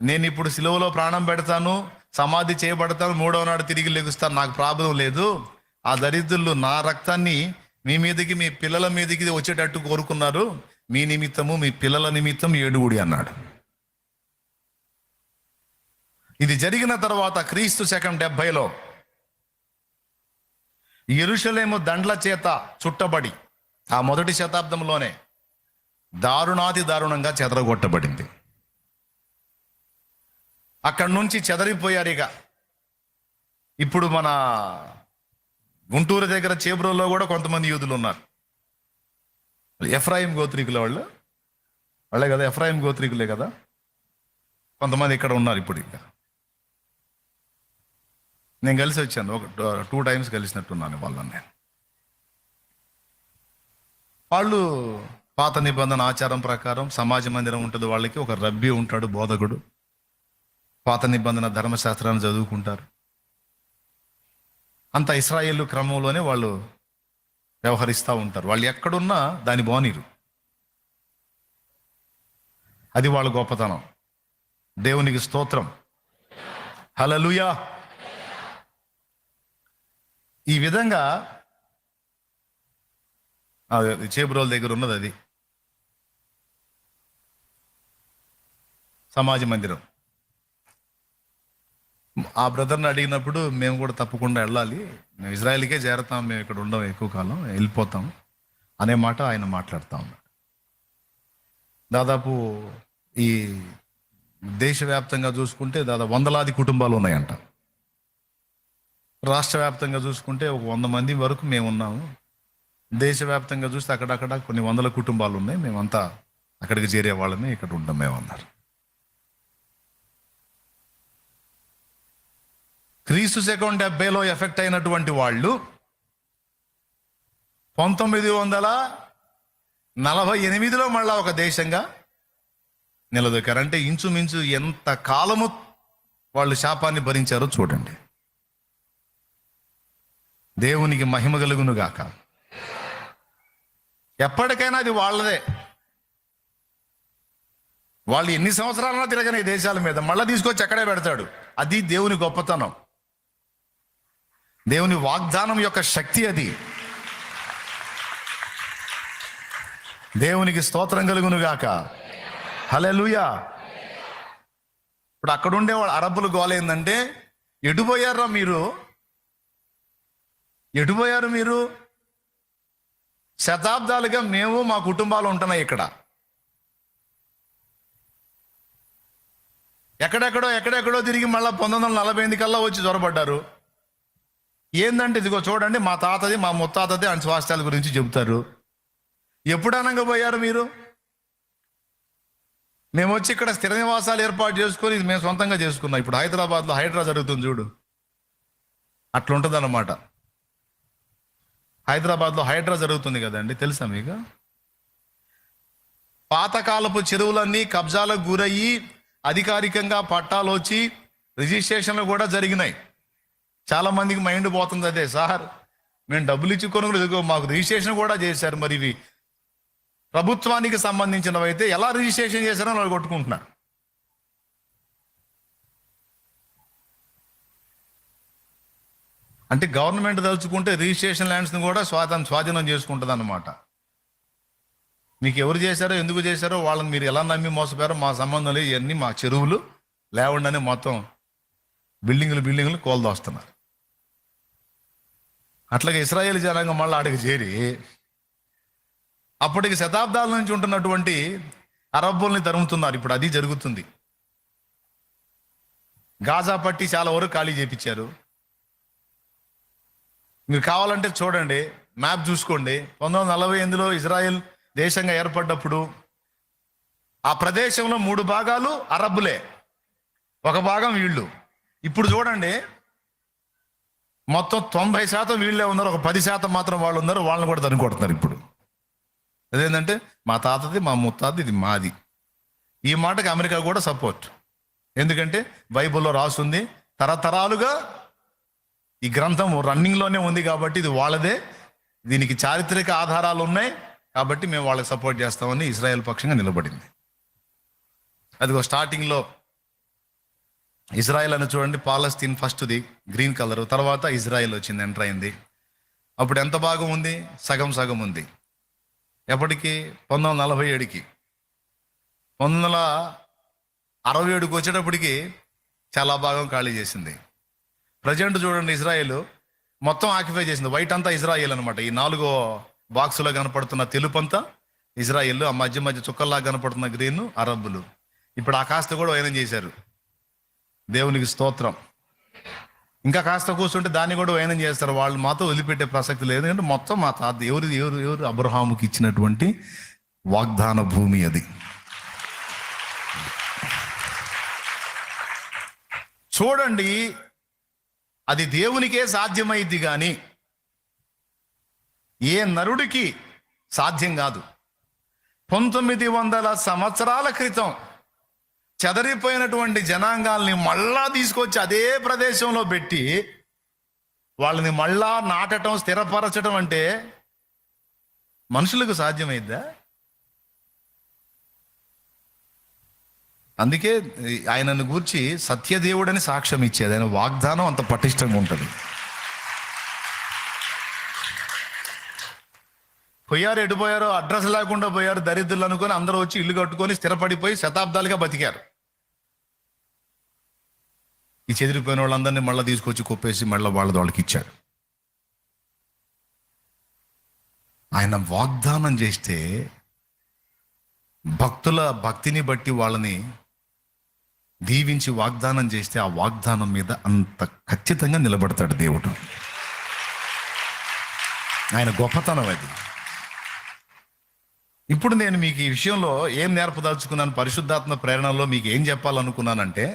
నేను ఇప్పుడు సిలువలో ప్రాణం పెడతాను, సమాధి చేయబడతాను, 3వ నాడు తిరిగి లెగుస్తాను, నాకు ప్రాబ్లం లేదు. ఆ దరిద్రులు నా రక్తాన్ని మీ మీదకి మీ పిల్లల మీదకి వచ్చేటట్టు కోరుకున్నారు, మీ నిమిత్తము మీ పిల్లల నిమిత్తం ఏడుగుడి అన్నాడు. ఇది జరిగిన తర్వాత క్రీస్తు శకం 70లో యెరూషలేము దండ్ల చేత చుట్టబడి ఆ మొదటి శతాబ్దంలోనే దారుణాతి దారుణంగా చెదరగొట్టబడింది. అక్కడి నుంచి చెదరిపోయారు. ఇక ఇప్పుడు మన గుంటూరు దగ్గర చేబ్రోల్లో కూడా కొంతమంది యూదులు ఉన్నారు. ఎఫ్రాయిం గోత్రీకుల వాళ్ళే కదా, ఎఫ్రాయిం గోత్రీకులే కదా. కొంతమంది ఇక్కడ ఉన్నారు. ఇప్పుడు ఇక నేను కలిసి వచ్చాను, ఒక 2 times కలిసినట్టున్నాను వాళ్ళని నేను. వాళ్ళు పాత నిబంధన ఆచారం ప్రకారం సమాజ మందిరం ఉంటుంది వాళ్ళకి, ఒక రబ్బీ ఉంటాడు, బోధకుడు. పాత నిబంధన ధర్మశాస్త్రాన్ని చదువుకుంటారు. అంత ఇశ్రాయేలు క్రమంలోనే వాళ్ళు వ్యవహరిస్తూ ఉంటారు. వాళ్ళు ఎక్కడున్నా దాని బానీరు. అది వాళ్ళ గొప్పతనం. దేవునికి స్తోత్రం, హల్లెలూయా. ఈ విధంగా చేబ్రోల్ దగ్గర ఉన్నది అది సమాజ మందిరం. ఆ బ్రదర్ని అడిగినప్పుడు మేము కూడా తప్పకుండా వెళ్ళాలి, మేము ఇజ్రాయెల్కే చేరతాం, మేము ఇక్కడ ఉండం ఎక్కువ కాలం, వెళ్ళిపోతాం అనే మాట ఆయన మాట్లాడుతూ ఉన్నాడు. దాదాపు ఈ దేశవ్యాప్తంగా చూసుకుంటే దాదాపు 100 కుటుంబాలు ఉన్నాయంట. రాష్ట్ర వ్యాప్తంగా చూసుకుంటే ఒక 100 మంది వరకు మేము ఉన్నాము. దేశవ్యాప్తంగా చూస్తే అక్కడక్కడ కొన్ని 100 కుటుంబాలు ఉన్నాయి. మేమంతా అక్కడికి చేరే వాళ్ళని ఇక్కడ ఉంటాం మేమన్నారు. క్రీస్తు శకం 70లో ఎఫెక్ట్ అయినటువంటి వాళ్ళు 1948లో మళ్ళా ఒక దేశంగా నిలదొక్కారు. అంటే ఇంచుమించు ఎంత కాలము వాళ్ళు శాపాన్ని భరించారో చూడండి. దేవునికి మహిమ కలుగును గాక. ఎప్పటికైనా అది వాళ్ళదే. వాళ్ళు ఎన్ని సంవత్సరాలన్నా తిరగని ఈ దేశాల మీద మళ్ళీ తీసుకొచ్చి అక్కడే పెడతాడు. అది దేవుని గొప్పతనం, దేవుని వాగ్దానం యొక్క శక్తి అది. దేవునికి స్తోత్రం కలుగును గాక, హల్లెలూయా. ఇప్పుడు అక్కడ ఉండేవాళ్ళు అరబ్బులు గోల ఏంటంటే, ఎటుపోయారా మీరు, ఎటుపోయారు మీరు? శతాబ్దాలుగా మేము మా కుటుంబాలు ఉంటున్నాయి ఇక్కడ. ఎక్కడెక్కడో తిరిగి మళ్ళీ 1948 కల్లా వచ్చి జ్వరపడ్డారు. ఏందంటే ఇదిగో చూడండి, మా తాతది మా ముత్తాతది అని స్వాస్థ్యాల గురించి చెబుతారు. ఎప్పుడు అనంగా పోయారు మీరు? మేము వచ్చి ఇక్కడ స్థిర నివాసాలు ఏర్పాటు చేసుకొని ఇది మేము సొంతంగా చేసుకున్నాం. ఇప్పుడు హైదరాబాద్లో హైడ్రా జరుగుతుంది చూడు, అట్లుంటుంది అన్నమాట. హైదరాబాద్లో హైడ్రా జరుగుతుంది కదండి, తెలుసా మీకు? పాతకాలపు చెరువులన్నీ కబ్జాలకు గురయ్యి అధికారికంగా పట్టాలు వచ్చి రిజిస్ట్రేషన్లు కూడా జరిగినాయి. చాలా మందికి మైండ్ పోతుంది అదే, సార్ మేము డబ్బులు ఇచ్చి కొనుగోలు, ఇదిగో మాకు రిజిస్ట్రేషన్ కూడా చేశారు, మరి ఇవి ప్రభుత్వానికి సంబంధించినవి అయితే ఎలా రిజిస్ట్రేషన్ చేశారో వాళ్ళు కొట్టుకుంటున్నారు. అంటే గవర్నమెంట్ తలుచుకుంటే రిజిస్ట్రేషన్ ల్యాండ్స్ని కూడా స్వాధీనం చేసుకుంటుంది అన్నమాట. మీకు ఎవరు చేశారో ఎందుకు చేశారో వాళ్ళని మీరు ఎలా నమ్మి మోసపోయారో మా సంబంధం లేదు, ఇవన్నీ మా చెరువులు లేవండని మొత్తం బిల్డింగులు కోల్దోస్తున్నారు. అట్లాగే ఇశ్రాయేల్ జనాంగం మళ్ళీ ఆడికి చేరి అప్పటికి శతాబ్దాల నుంచి ఉంటున్నటువంటి అరబ్బుల్ని తరుముతున్నారు. ఇప్పుడు అది జరుగుతుంది. గాజా పట్టి చాలా వరకు ఖాళీ చేపించారు. మీరు కావాలంటే చూడండి, మ్యాప్ చూసుకోండి. 1948లో ఇజ్రాయెల్ దేశంగా ఏర్పడ్డప్పుడు ఆ ప్రదేశంలో 3 భాగాలు అరబ్బులే, ఒక భాగం వీళ్ళు. ఇప్పుడు చూడండి, మొత్తం 90% వీళ్ళే ఉన్నారు, ఒక 10% మాత్రం వాళ్ళు ఉన్నారు. వాళ్ళని కూడా తనుకొడుతున్నారు ఇప్పుడు. అదేంటంటే మా తాతది, మా ముత్తాతది, ఇది మాది. ఈ మాటకి అమెరికా కూడా సపోర్ట్. ఎందుకంటే బైబిల్లో రాసుంది, తరతరాలుగా ఈ గ్రంథం రన్నింగ్లోనే ఉంది కాబట్టి ఇది వాళ్ళదే, దీనికి చారిత్రక ఆధారాలు ఉన్నాయి కాబట్టి మేము వాళ్ళకి సపోర్ట్ చేస్తామని ఇజ్రాయెల్ పక్షంగా నిలబడింది. అదిగో స్టార్టింగ్లో ఇజ్రాయెల్ అని చూడండి, పాలస్తీన్ ఫస్ట్ది గ్రీన్ కలర్, తర్వాత ఇజ్రాయెల్ వచ్చింది, ఎంటర్ అయింది. అప్పుడు ఎంత భాగం ఉంది? సగం సగం ఉంది. ఎప్పటికి? 1947కి. 1967కి వచ్చేటప్పటికి చాలా భాగం ఖాళీ చేసింది. ప్రజెంట్ చూడండి, ఇజ్రాయెల్ మొత్తం ఆక్యుపై చేసింది. వైట్ అంతా ఇజ్రాయెల్ అనమాట. ఈ 4 బాక్సులో కనపడుతున్న తెలుపు అంతా ఇజ్రాయెల్, ఆ మధ్య మధ్య చుక్కల్లాగా కనపడుతున్న గ్రీన్ అరబ్బులు. ఇప్పుడు ఆ కాస్త కూడా వైనం చేశారు, దేవునికి స్తోత్రం. ఇంకా కాస్త కూర్చుంటే దాన్ని కూడా వైనం చేస్తారు. వాళ్ళు మాతో వదిలిపెట్టే ప్రసక్తి లేదు. ఎందుకంటే మొత్తం మా తాత ఎవరు అబ్రహాముకి ఇచ్చినటువంటి వాగ్దాన భూమి అది. చూడండి, అది దేవునికే సాధ్యమైద్ది కానీ ఏ నరుడికి సాధ్యం కాదు. 1900 సంవత్సరాల క్రితం చెదరిపోయినటువంటి జనాంగాల్ని మళ్ళా తీసుకొచ్చి అదే ప్రదేశంలో పెట్టి వాళ్ళని మళ్ళా నాటటం, స్థిరపరచడం అంటే మనుషులకు సాధ్యమైద్దా? అందుకే ఆయనను గూర్చి సత్యదేవుడని సాక్ష్యం ఇచ్చేది. ఆయన వాగ్దానం అంత పటిష్టంగా ఉంటుంది. పోయారు, ఎడిపోయారో అడ్రస్ లేకుండా పోయారు, దరిద్రులు అనుకొని అందరూ వచ్చి ఇల్లు కట్టుకొని స్థిరపడిపోయి శతాబ్దాలుగా బతికారు. ఈ చెదిరిపోయిన వాళ్ళందరినీ మళ్ళీ తీసుకొచ్చి కొప్పేసి మళ్ళీ వాళ్ళకి ఇచ్చాడు. ఆయన వాగ్దానం చేస్తే భక్తుల భక్తిని బట్టి వాళ్ళని దీవించి వాగ్దానం చేస్తే ఆ వాగ్దానం మీద అంత ఖచ్చితంగా నిలబడతాడు దేవుడు. ఆయన గొప్పతనం అది. ఇప్పుడు నేను మీకు ఈ విషయంలో ఏం నేర్పదలుచుకున్నాను, పరిశుద్ధాత్మ ప్రేరణలో మీకు ఏం చెప్పాలనుకున్నానంటే,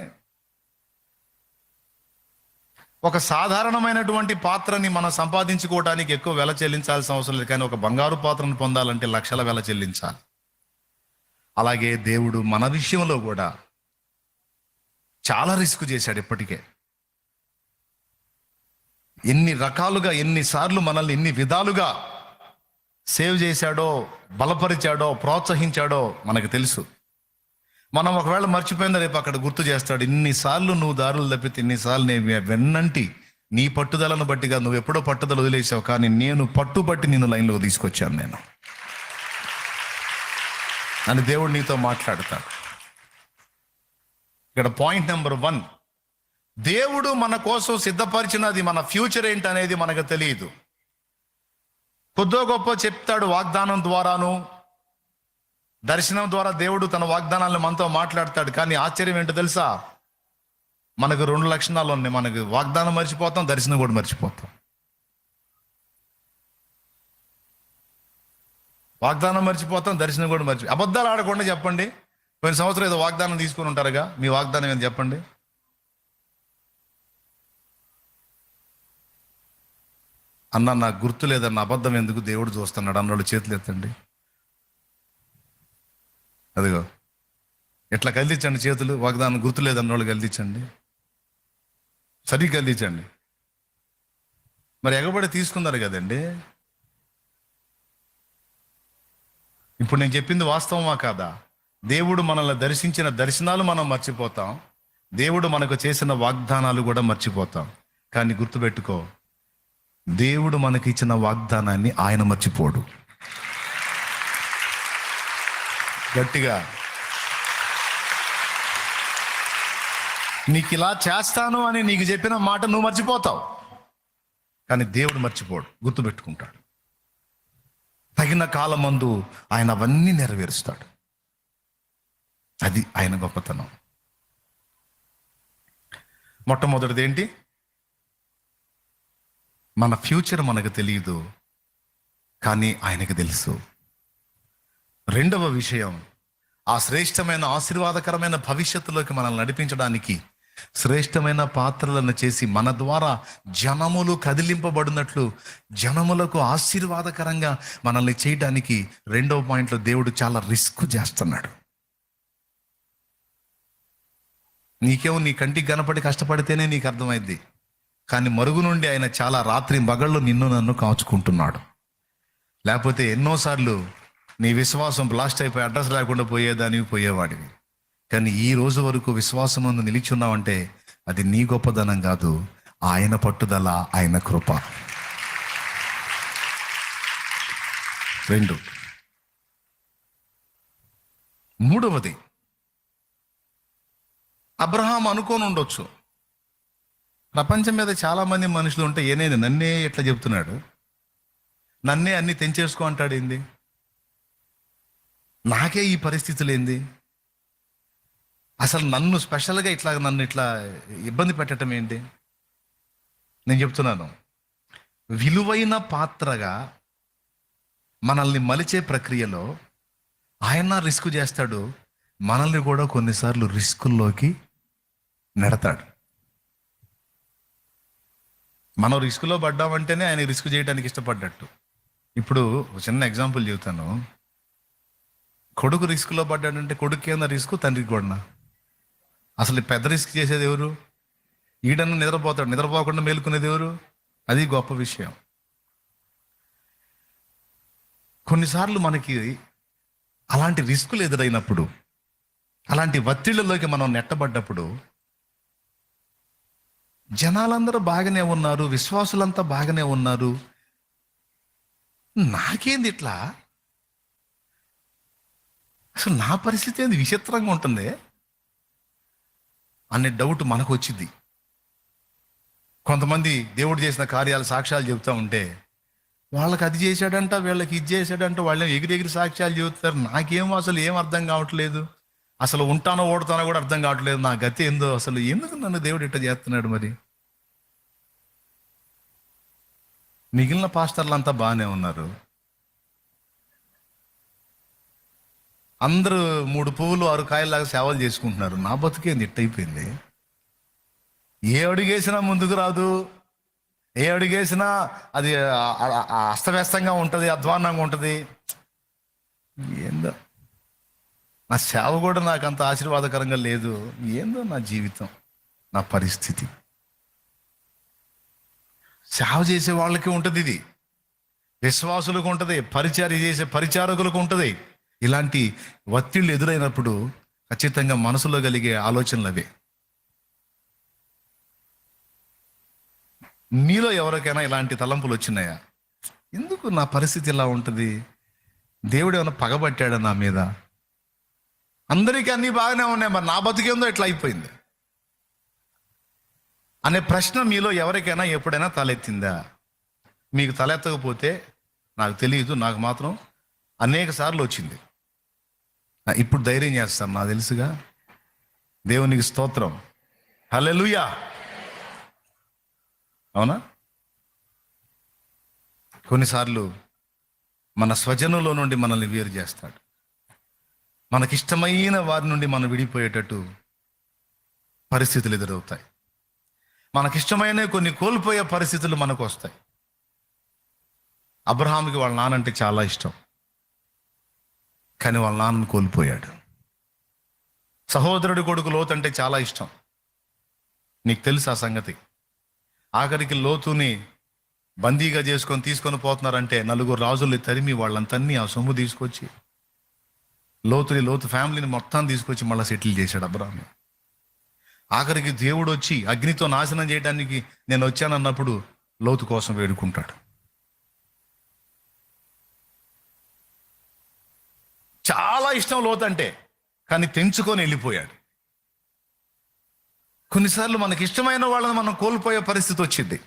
ఒక సాధారణమైనటువంటి పాత్రని మనం సంపాదించుకోవడానికి ఎక్కువ వెల చెల్లించాల్సిన అవసరం లేదు. కానీ ఒక బంగారు పాత్రను పొందాలంటే లక్షల వెల చెల్లించాలి. అలాగే దేవుడు మన విషయంలో కూడా చాలా రిస్క్ చేశాడు. ఇప్పటికే ఎన్ని రకాలుగా, ఎన్నిసార్లు మనల్ని ఎన్ని విధాలుగా సేవ్ చేశాడో, బలపరిచాడో, ప్రోత్సహించాడో మనకు తెలుసు. మనం ఒకవేళ మర్చిపోయిందా రేపు అక్కడ గుర్తు చేస్తాడు. ఇన్నిసార్లు నువ్వు దారులు తప్పితే, ఇన్నిసార్లు నేను వెన్నంటి నీ పట్టుదలను బట్టిగా, నువ్వు ఎప్పుడో పట్టుదల వదిలేసావు, కానీ నేను పట్టుబట్టి నిన్ను లైన్లోకి తీసుకొచ్చాను నేను అని దేవుడు నీతో మాట్లాడతాడు. ఇక్కడ పాయింట్ నెంబర్ 1, దేవుడు మన కోసం సిద్ధపరిచినది మన ఫ్యూచర్ ఏంటి అనేది మనకు తెలియదు. కొద్దో గొప్ప చెప్తాడు వాగ్దానం ద్వారాను, దర్శనం ద్వారా దేవుడు తన వాగ్దానాలను మనతో మాట్లాడతాడు. కానీ ఆశ్చర్యం ఏంటో తెలుసా? మనకు 2 లక్షణాలు ఉన్నాయి. మనకు వాగ్దానం మర్చిపోతాం, దర్శనం కూడా మర్చిపోతాం. వాగ్దానం మర్చిపోతాం, దర్శనం కూడా అబద్ధాలు ఆడకుండా చెప్పండి. పోయిన సంవత్సరం ఏదో వాగ్దానం తీసుకుని ఉంటారుగా, మీ వాగ్దానం ఏంటి చెప్పండి. అన్న నాకు గుర్తు లేదన్న, అబద్ధం ఎందుకు, దేవుడు చూస్తున్నాడు అన్నోళ్ళు చేతులు ఎత్తండి. అదిగో ఎట్లా కదిలించండి చేతులు. వాగ్దానం గుర్తు లేదన్నోళ్ళు కదిలించండి, సరిగ్గా కదిలించండి. మరి ఎగబడి తీసుకున్నారు కదండి. ఇప్పుడు నేను చెప్పింది వాస్తవమా కాదా? దేవుడు మనల్ని దర్శించిన దర్శనాలు మనం మర్చిపోతాం, దేవుడు మనకు చేసిన వాగ్దానాలు కూడా మర్చిపోతాం. కానీ గుర్తుపెట్టుకో, దేవుడు మనకి ఇచ్చిన వాగ్దానాన్ని ఆయన మర్చిపోడు. గట్టిగా, నీకు ఇలా చేస్తాను అని నీకు చెప్పిన మాట నువ్వు మర్చిపోతావు, కానీ దేవుడు మర్చిపోడు, గుర్తుపెట్టుకుంటాడు. తగిన కాలమందు ఆయన అవన్నీ నెరవేరుస్తాడు. అది ఆయన గొప్పతనం. మొట్టమొదటిది ఏంటి? మన ఫ్యూచర్ మనకు తెలియదు, కానీ ఆయనకు తెలుసు. రెండవ విషయం, ఆ శ్రేష్టమైన ఆశీర్వాదకరమైన భవిష్యత్తులోకి మనల్ని నడిపించడానికి శ్రేష్టమైన పాత్రలను చేసి మన ద్వారా జనములు కదిలింపబడినట్లు, జనములకు ఆశీర్వాదకరంగా మనల్ని చేయడానికి రెండవ పాయింట్లో దేవుడు చాలా రిస్క్ చేస్తున్నాడు. నీకేమో నీ కంటికి కనపడి కష్టపడితేనే నీకు అర్థమైంది, కానీ మరుగు నుండి ఆయన చాలా రాత్రి మగళ్ళు నిన్ను నన్ను కాచుకుంటున్నాడు. లేకపోతే ఎన్నోసార్లు నీ విశ్వాసం బ్లాస్ట్ అయిపోయి అడ్రస్ లేకుండా పోయేవాడివి. కానీ ఈ రోజు వరకు విశ్వాసం ముందు నిలిచున్నావంటే అది నీ గొప్పదనం కాదు, ఆయన పట్టుదల, ఆయన కృప. 2, మూడవది, అబ్రహాం అనుకోని ఉండొచ్చు, ప్రపంచం మీద చాలా మంది మనుషులు ఉంటే నన్నే ఎట్లా చెప్తున్నాడు, నన్నే అన్ని తెంచేసుకో అంటాడు, ఏంది నాకే ఈ పరిస్థితులు ఏంది, అసలు నన్ను స్పెషల్గా నన్ను ఇట్లా ఇబ్బంది పెట్టడం ఏంటి? నేను చెప్తున్నాను, విలువైన పాత్రగా మనల్ని మలిచే ప్రక్రియలో ఆయన రిస్క్ చేస్తాడు, మనల్ని కూడా కొన్నిసార్లు రిస్కుల్లోకి నెడతాడు. మనం రిస్కులో పడ్డామంటేనే ఆయన రిస్క్ చేయడానికి ఇష్టపడ్డట్టు. ఇప్పుడు చిన్న ఎగ్జాంపుల్ చెబుతాను. కొడుకు రిస్క్లో పడ్డాడంటే కొడుకు ఏమన్నా రిస్క్, తండ్రికి కూడా. అసలు పెద్ద రిస్క్ చేసేది ఎవరు? ఈడನ್ನು నిద్రపోతాడు, నిద్రపోకుండా మేలుకునేది ఎవరు? అది గొప్ప విషయం. కొన్నిసార్లు మనకి అలాంటి రిస్కులు ఎదురైనప్పుడు, అలాంటి ఒత్తిళ్లలోకి మనం నెట్టబడ్డప్పుడు, జనాలందరూ బాగానే ఉన్నారు, విశ్వాసులంతా బాగానే ఉన్నారు, నాకేంది ఇట్లా, అసలు నా పరిస్థితి ఏంది విచిత్రంగా ఉంటుంది అనే డౌట్ మనకు వచ్చింది. కొంతమంది దేవుడు చేసిన కార్యాలు సాక్ష్యాలు చెబుతూ ఉంటే వాళ్ళకి అది చేశాడంట, వీళ్ళకి ఇది చేశాడంట, వాళ్ళని ఎగిరి సాక్ష్యాలు చెబుతారు. నాకేమో అసలు ఏం అర్థం కావట్లేదు, అసలు ఉంటానో ఓడతానో కూడా అర్థం కావట్లేదు, నా గతి ఏందో, అసలు ఎందుకు నన్ను దేవుడు ఇట్లా చేస్తున్నాడు? మరి మిగిలిన పాస్టర్లు అంతా బాగానే ఉన్నారు, అందరూ 3 పువ్వులు 6 కాయల్లాగా సేవలు చేసుకుంటున్నారు, నా బతుకేంది ఇట్టయిపోయింది. ఏ అడుగేసినా ముందుకు రాదు, ఏ అడుగేసినా అది అస్తవ్యస్తంగా ఉంటుంది, అధ్వాన్నంగా ఉంటుంది. ఏందో నా సేవ కూడా నాకు అంత ఆశీర్వాదకరంగా లేదు, ఏందో నా జీవితం, నా పరిస్థితి. సేవ చేసే వాళ్ళకి ఉంటుంది ఇది, విశ్వాసులకు ఉంటుంది, పరిచర్య చేసే పరిచారకులకు ఉంటుంది. ఇలాంటి ఒత్తిళ్ళు ఎదురైనప్పుడు ఖచ్చితంగా మనసులో కలిగే ఆలోచనలు అవే. మీలో ఎవరికైనా ఇలాంటి తలంపులు వచ్చినాయా? ఎందుకు నా పరిస్థితి ఇలా ఉంటుంది, దేవుడు ఏమైనా పగబట్టాడా నా మీద, అందరికీ అన్నీ బాగానే ఉన్నాయి, మరి నా బతుకేందో ఇట్లా అయిపోయింది అనే ప్రశ్న మీలో ఎవరికైనా ఎప్పుడైనా తలెత్తిందా? మీకు తలెత్తకపోతే నాకు తెలియదు, నాకు మాత్రం అనేక సార్లు వచ్చింది. ఇప్పుడు ధైర్యం చేస్తాను, నాకు తెలుసుగా. దేవునికి స్తోత్రం, హల్లెలూయా. అవునా? కొన్నిసార్లు మన స్వజనులో నుండి మనల్ని వేరు చేస్తాడు, మనకిష్టమైన వారి నుండి మనం విడిపోయేటట్టు పరిస్థితులు ఎదురవుతాయి. మనకిష్టమైన కొన్ని కోల్పోయే పరిస్థితులు మనకు వస్తాయి. అబ్రహాముకి వాళ్ళ నాన్నంటే చాలా ఇష్టం, కానీ వాళ్ళ నాన్నను కోల్పోయాడు. సహోదరుడి కొడుకు లోతు అంటే చాలా ఇష్టం, నీకు తెలుసు ఆ సంగతి. ఆఖరికి లోతుని బందీగా తీసుకొని పోతున్నారంటే నలుగురు రాజుల్ని తరిమి వాళ్ళంతన్నీ ఆ సొమ్ము తీసుకొచ్చి లోతు ఫ్యామిలీని మొత్తం తీసుకొచ్చి మళ్ళీ సెటిల్ చేశాడు అబ్రాహాము. ఆఖరికి దేవుడు వచ్చి అగ్నితో నాశనం చేయడానికి నేను వచ్చానన్నప్పుడు లోతు కోసం వేడుకుంటాడు. చాలా ఇష్టం లోతు అంటే, కానీ తెంచుకొని వెళ్ళిపోయాడు. కొన్నిసార్లు మనకి ఇష్టమైన వాళ్ళని మనం కోల్పోయే పరిస్థితి వచ్చింది.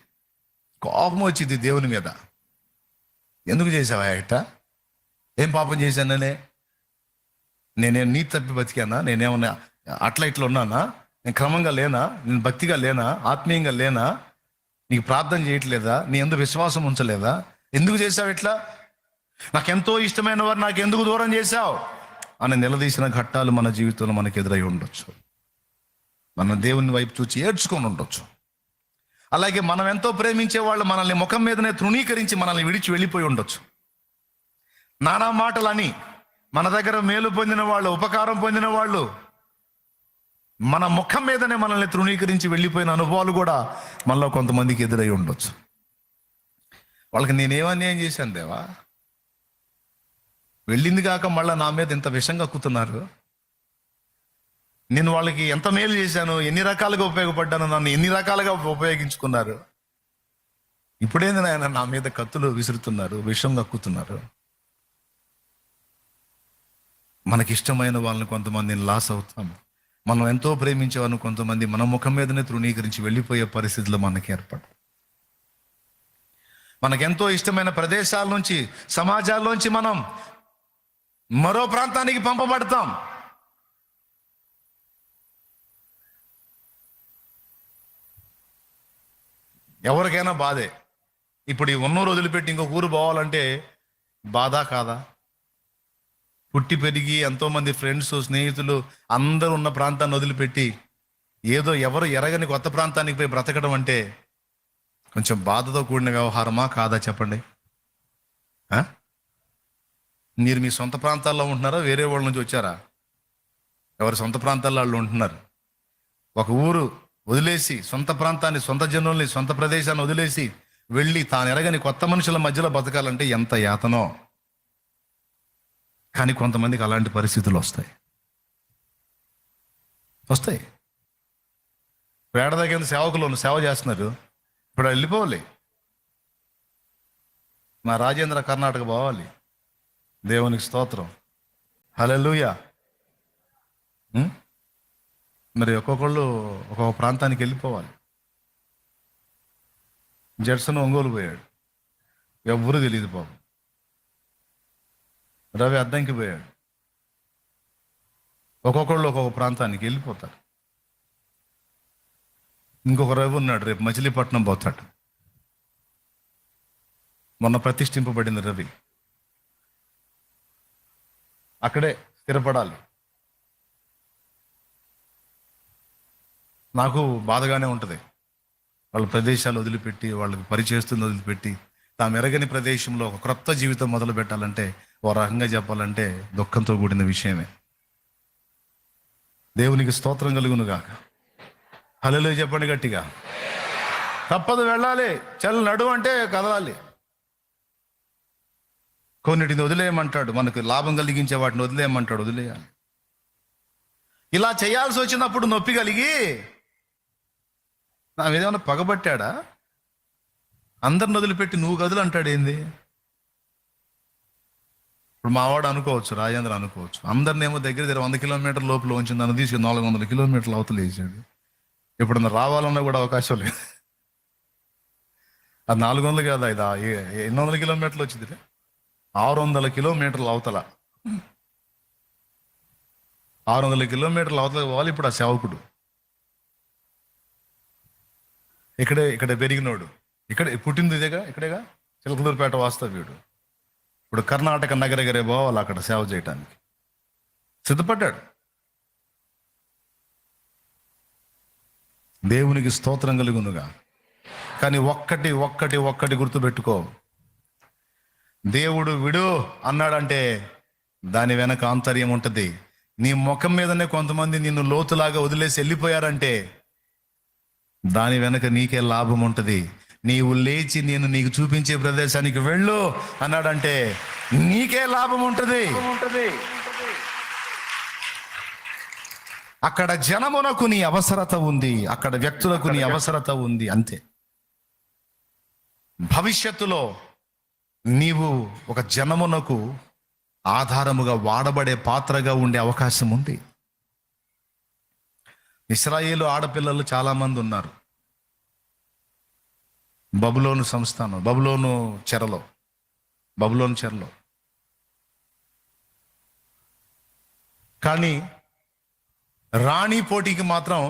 కోపం వచ్చింది దేవుని మీద. ఎందుకు చేసావా ఇట్ట? ఏం పాపం చేశాననే? నేనేం నీ తప్పి బతికానా? నేనేమన్నా అట్లా ఇట్లా ఉన్నానా? నేను క్రమంగా లేనా? నేను భక్తిగా లేనా? ఆత్మీయంగా లేనా? నీకు ప్రార్థన చేయట్లేదా? నీ ఎందుకు విశ్వాసం ఉంచలేదా? ఎందుకు చేసావు ఇట్లా? నాకెంతో ఇష్టమైన వారు నాకు ఎందుకు దూరం చేశావు అని నిలదీసిన ఘట్టాలు మన జీవితంలో మనకు ఎదురై ఉండొచ్చు. మనం దేవుని వైపు చూచి ఏడ్చుకొని ఉండొచ్చు. అలాగే మనం ఎంతో ప్రేమించే వాళ్ళు మనల్ని ముఖం మీదనే తృణీకరించి మనల్ని విడిచి వెళ్ళిపోయి ఉండొచ్చు. నానా మాటలని మన దగ్గర మేలు పొందిన వాళ్ళు, ఉపకారం పొందిన వాళ్ళు మన ముఖం మీదనే మనల్ని తృణీకరించి వెళ్ళిపోయిన అనుభవాలు కూడా మనలో కొంతమందికి ఎదురై ఉండొచ్చు. వాళ్ళకి నేనేమన్యాయం చేశాను దేవా? వెళ్ళింది కాక మళ్ళీ నా మీద ఇంత విషం కక్కుతున్నారు. నేను వాళ్ళకి ఎంత మేలు చేశాను, ఎన్ని రకాలుగా ఉపయోగపడ్డాను, నన్ను ఎన్ని రకాలుగా ఉపయోగించుకున్నారు. ఇప్పుడేంది నాయన నా మీద కత్తులు విసురుతున్నారు, విషం కక్కుతున్నారు. మనకిష్టమైన వాళ్ళని కొంతమందిని లాస్ అవుతాం. మనం ఎంతో ప్రేమించే వాళ్ళని కొంతమంది మన ముఖం మీదనే తృణీకరించి వెళ్ళిపోయే పరిస్థితులు మనకి ఏర్పడు. మనకెంతో ఇష్టమైన ప్రదేశాల నుంచి, సమాజాల్లోంచి మనం మరో ప్రాంతానికి పంపబడతాం. ఎవరికైనా బాధే. ఇప్పుడు ఈ ఉన్నూరు వదిలిపెట్టి ఇంకొక ఊరు పోవాలంటే బాధ కాదా? పుట్టి పెరిగి ఎంతోమంది ఫ్రెండ్స్, స్నేహితులు అందరూ ఉన్న ప్రాంతాన్ని వదిలిపెట్టి ఏదో ఎవరు ఎరగని కొత్త ప్రాంతానికి పోయి బ్రతకడం అంటే కొంచెం బాధతో కూడిన వ్యవహారమా కాదా చెప్పండి? మీరు మీ సొంత ప్రాంతాల్లో ఉంటున్నారా? వేరే వాళ్ళ నుంచి వచ్చారా? ఎవరి సొంత ప్రాంతాల్లో వాళ్ళు ఉంటున్నారు. ఒక ఊరు వదిలేసి, సొంత ప్రాంతాన్ని, సొంత జనుల్ని, సొంత ప్రదేశాన్ని వదిలేసి వెళ్ళి తాను ఎరగని కొత్త మనుషుల మధ్యలో బతకాలంటే ఎంత యాతనో. కానీ కొంతమందికి అలాంటి పరిస్థితులు వస్తాయి. పేడ దగ్గర సేవకులు సేవ చేస్తున్నారు. ఇప్పుడు వెళ్ళిపోవాలి. మా రాజేంద్ర కర్ణాటక పోవాలి. దేవునికి స్తోత్రం, హల్లెలూయా. మరి ఒక్కొక్కళ్ళు ఒక్కొక్క ప్రాంతానికి వెళ్ళిపోవాలి. జడ్సన్ ఒంగోలు పోయాడు, ఎవ్వరూ తెలియదు పాపం. రవి అద్దంకి పోయాడు. ఒక్కొక్కళ్ళు ఒక్కొక్క ప్రాంతానికి వెళ్ళిపోతారు. ఇంకొక రవి ఉన్నాడు, రేపు మచిలీపట్నం పోతాడు. మొన్న ప్రతిష్ఠింపబడింది రవి. అక్కడే స్థిరపడాలి. నాకు బాధగానే ఉంటుంది. వాళ్ళ ప్రదేశాలు వదిలిపెట్టి, వాళ్ళకి పరిచేస్తుంది వదిలిపెట్టి తాము ఎరగని ప్రదేశంలో ఒక క్రొత్త జీవితం మొదలు పెట్టాలంటే, ఓ రకంగా చెప్పాలంటే దుఃఖంతో కూడిన విషయమే. దేవునికి స్తోత్రం కలుగునుగాక. హల్లెలూయా చెప్పండి గట్టిగా. తప్పదు, వెళ్ళాలి. చల్ నడు అంటే కదలాలి. కొన్నిటిని వదిలేయమంటాడు, మనకు లాభం కలిగించే వాటిని వదిలేయమంటాడు, వదిలేయాలి. ఇలా చేయాల్సి వచ్చినప్పుడు నొప్పి కలిగి నా ఏదైనా పగబట్టాడా? అందరిని వదిలిపెట్టి నువ్వు గదులు అంటాడు ఏంది? ఇప్పుడు మావాడు అనుకోవచ్చు, రాజేంద్ర అనుకోవచ్చు, అందరినేమో దగ్గర 100 కిలోమీటర్ల లోపల ఉంచి నన్ను తీసుకుని 400 కిలోమీటర్ల అవతల వేసాడు. ఇప్పుడు రావాలన్నా కూడా అవకాశం లేదు. అది 400 కాదా, ఇది 800 కిలోమీటర్లు వచ్చింది. 600 కిలోమీటర్ల అవతల, 600 కిలోమీటర్ల అవతల పోవాలి. ఇప్పుడు ఆ సేవకుడు ఇక్కడే పెరిగినోడు, ఇక్కడే పుట్టింది, ఇక్కడేగా చిలకలూరుపేట వాస్తవ్యుడు. ఇప్పుడు కర్ణాటక నగరగరే పోవాలి అక్కడ సేవ చేయటానికి సిద్ధపడ్డాడు. దేవునికి స్తోత్రం కలుగునుగా. కానీ ఒక్కటి గుర్తుపెట్టుకో, దేవుడు విడు అన్నాడంటే దాని వెనక ఆంతర్యం ఉంటుంది. నీ ముఖం మీదనే కొంతమంది నిన్ను లోతులాగా వదిలేసి వెళ్ళిపోయారంటే దాని వెనక నీకే లాభం ఉంటుంది. నీవు లేచి నేను నీకు చూపించే ప్రదేశానికి వెళ్ళు అన్నాడంటే నీకే లాభం ఉంటుంది. అక్కడ జనమునకు నీ అవసరత ఉంది, అక్కడ వ్యక్తులకు నీ అవసరత ఉంది, అంతే. భవిష్యత్తులో నీవు ఒక జనమునకు ఆధారముగా వాడబడే పాత్రగా ఉండే అవకాశం ఉంది. ఇశ్రాయేలు ఆడపిల్లలు చాలా మంది ఉన్నారు బబులోను సంస్థానం, బబులోను చెరలో. కానీ రాణి పోటీకి మాత్రం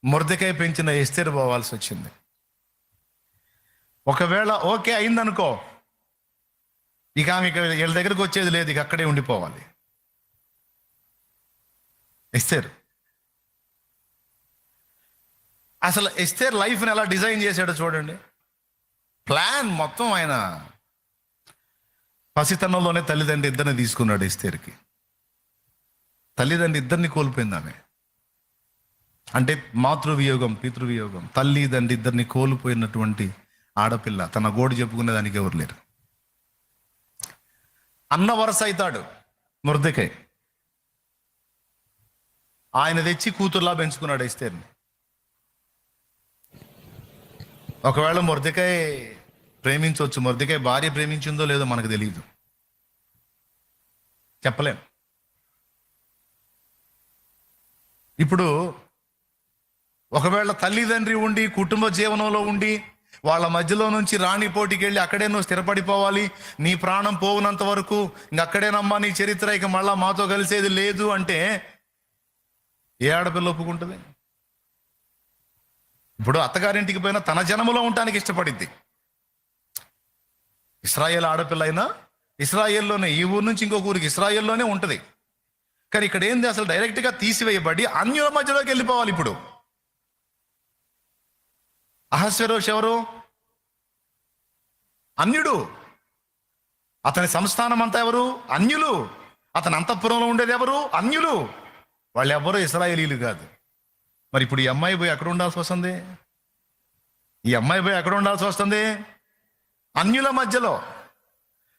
మొర్దెకాయ పెంచిన ఎస్తేరు పోవాల్సి వచ్చింది. ఒకవేళ ఓకే అయిందనుకో, ఇక ఆమె వీళ్ళ దగ్గరకు వచ్చేది లేదు, ఇక అక్కడే ఉండిపోవాలి. ఎస్తేరు అసలు ఎస్తేర్ లైఫ్ని ఎలా డిజైన్ చేశాడో చూడండి. ప్లాన్ మొత్తం ఆయన పసితనంలోనే తల్లిదండ్రి ఇద్దరిని తీసుకున్నాడు. ఎస్తేర్కి తల్లిదండ్రి ఇద్దరిని కోల్పోయింది ఆమె. అంటే మాతృవియోగం, పితృవియోగం, తల్లిదండ్రి ఇద్దరిని కోల్పోయినటువంటి ఆడపిల్ల. తన గోడు చెప్పుకునే దానికి ఎవరు లేరు. అన్న వరస అవుతాడు మొర్దెకాయ్. ఆయన తెచ్చి కూతుర్లా పెంచుకున్నాడు ఎస్తేర్ని. ఒకవేళ మొర్దెకాయ్ ప్రేమించవచ్చు, మొర్దెకాయ్ భార్య ప్రేమించిందో లేదో మనకు తెలియదు, చెప్పలేం. ఇప్పుడు ఒకవేళ తల్లిదండ్రి ఉండి కుటుంబ జీవనంలో ఉండి వాళ్ళ మధ్యలో నుంచి రాణి పోటీకి వెళ్ళి అక్కడే నువ్వు స్థిరపడిపోవాలి, నీ ప్రాణం పోవునంత వరకు ఇంక అక్కడేనమ్మా నీ చరిత్ర, ఇక మళ్ళా మాతో కలిసేది లేదు అంటే ఏ ఆడపిల్ల ఒప్పుకుంటుంది? ఇప్పుడు అత్తగారింటికి పోయినా తన జనములో ఉండటానికి ఇష్టపడిద్ది. ఇశ్రాయేల్ ఆడపిల్ల అయినా ఇశ్రాయేల్లోనే, ఈ ఊరు నుంచి ఇంకొక ఊరికి ఇశ్రాయేల్లోనే ఉంటుంది. కానీ ఇక్కడ ఏంది, అసలు డైరెక్ట్గా తీసివేయబడి అన్యుల మధ్యలోకి వెళ్ళిపోవాలి. ఇప్పుడు అహస్వేరోష్ ఎవరు? అన్యుడు. అతని సంస్థానం అంతా ఎవరు? అన్యులు. అతని అంతఃపురంలో ఉండేది ఎవరు? అన్యులు. వాళ్ళు ఎవరు ఇశ్రాయేలీలు కాదు. మరి ఇప్పుడు ఈ అమ్మాయి పోయి ఎక్కడ ఉండాల్సి వస్తుంది? అన్యుల మధ్యలో.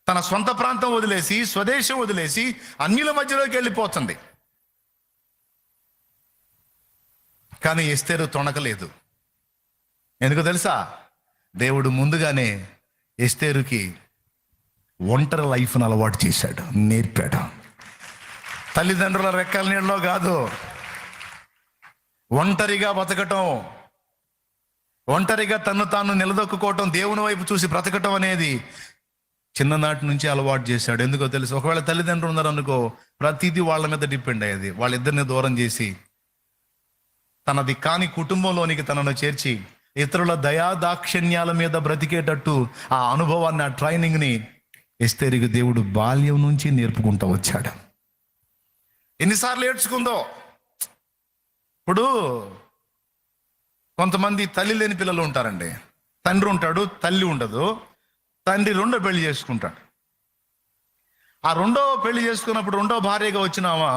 తన సొంత ప్రాంతం వదిలేసి, స్వదేశం వదిలేసి అన్యుల మధ్యలోకి వెళ్ళిపోతుంది. కానీ ఎస్తేరు తొణకలేదు. ఎందుకు తెలుసా? దేవుడు ముందుగానే ఎస్తేరుకి ఒంటరి లైఫ్ను అలవాటు చేశాడు, నేర్పాడు. తల్లిదండ్రుల రెక్కల నీళ్ళలో కాదు, ఒంటరిగా బతకటం, ఒంటరిగా తన్ను తాను నిలదొక్కుకోవటం, దేవుని వైపు చూసి బ్రతకటం అనేది చిన్ననాటి నుంచి అలవాటు చేశాడు. ఎందుకో తెలుసు? ఒకవేళ తల్లిదండ్రులు ఉన్నారనుకో, ప్రతిదీ వాళ్ళ మీద డిపెండ్ అయ్యేది. వాళ్ళిద్దరిని దూరం చేసి తనది కాని కుటుంబంలోనికి తనను చేర్చి ఇతరుల దయాదాక్షిణ్యాల మీద బ్రతికేటట్టు ఆ అనుభవాన్ని, ఆ ట్రైనింగ్ని ఎస్తేరుకి దేవుడు బాల్యం నుంచి నేర్పుకుంటూ వచ్చాడు. ఎన్నిసార్లు ఏడ్చుకుందో. ఇప్పుడు కొంతమంది తల్లి లేని పిల్లలు ఉంటారండి. తండ్రి ఉంటాడు, తల్లి ఉండదు. తండ్రి రెండో పెళ్లి చేసుకుంటాడు. ఆ రెండో పెళ్లి చేసుకున్నప్పుడు రెండో భార్యగా వచ్చినామా,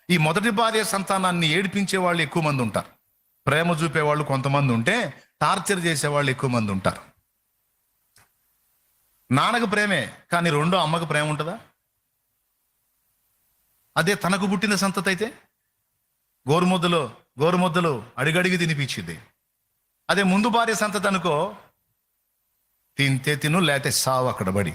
ఈ మొదటి భార్య సంతానాన్ని ఏడిపించే వాళ్ళు ఎక్కువ మంది ఉంటారు. ప్రేమ చూపేవాళ్ళు కొంతమంది ఉంటే, టార్చర్ చేసేవాళ్ళు ఎక్కువ మంది ఉంటారు. నాన్నకు ప్రేమే, కానీ రెండో అమ్మకు ప్రేమ ఉంటుందా? అదే తనకు పుట్టిన సంతతి అయితే గోరుముద్దలు అడిగడిగి తినిపించింది. అదే ముందు భార్య సంతతి అనుకో, తింటే తిను, లేతే సావు అక్కడ బడి.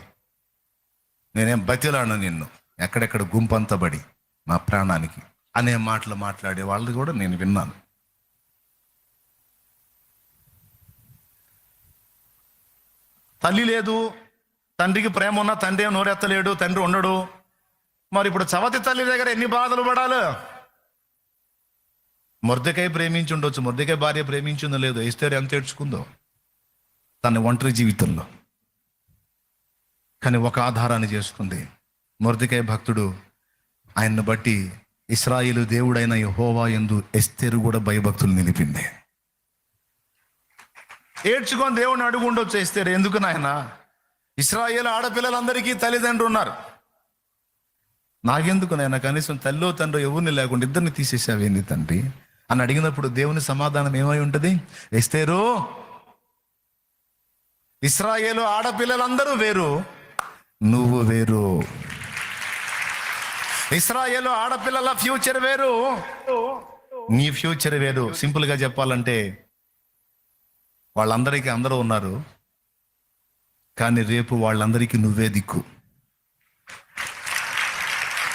నేనేం బతిలాను నిన్ను, ఎక్కడెక్కడ గుంపంతా బడి నా ప్రాణానికి అనే మాటలు మాట్లాడే వాళ్ళు కూడా నేను విన్నాను. తల్లి లేదు, తండ్రికి ప్రేమ ఉన్నా తండ్రి నోరెత్తలేడు, తండ్రి ఉండడు. మరి ఇప్పుడు చవతి తల్లి దగ్గర ఎన్ని బాధలు పడాలి? మొర్దెకాయ ప్రేమించి ఉండొచ్చు, మొర్దెకాయ భార్య ప్రేమించిందో లేదో, ఎస్తేరు ఎంత ఏడ్చుకుందో తన ఒంటరి జీవితంలో. కానీ ఒక ఆధారాన్ని చేసుకుంది. మొర్దెకాయ భక్తుడు ఆయన్ని బట్టి ఇశ్రాయేలు దేవుడైన యెహోవా యందు ఎస్తేరు కూడా భయభక్తులు నిలిపింది. ఏడ్చుకొని దేవుడిని అడుగు ఉండొచ్చు ఎస్తేరు, ఎందుకు నాయన, ఇశ్రాయేలు ఆడపిల్లలందరికీ తల్లిదండ్రులు ఉన్నారు, నాకెందుకు నాయన, కనీసం తల్లో తండ్రి ఎవరిని లేకుండా ఇద్దరిని తీసేసావేంది తండ్రి అని అడిగినప్పుడు దేవుని సమాధానం ఏమై ఉంటుంది? ఎస్తేరు, ఇశ్రాయేలు ఆడపిల్లలందరూ వేరు, నువ్వు వేరు. ఇశ్రాయేలు ఆడపిల్లల ఫ్యూచర్ వేరు, నీ ఫ్యూచర్ వేరు. సింపుల్ గా చెప్పాలంటే వాళ్ళందరికీ అందరూ ఉన్నారు, కానీ రేపు వాళ్ళందరికీ నువ్వే దిక్కు.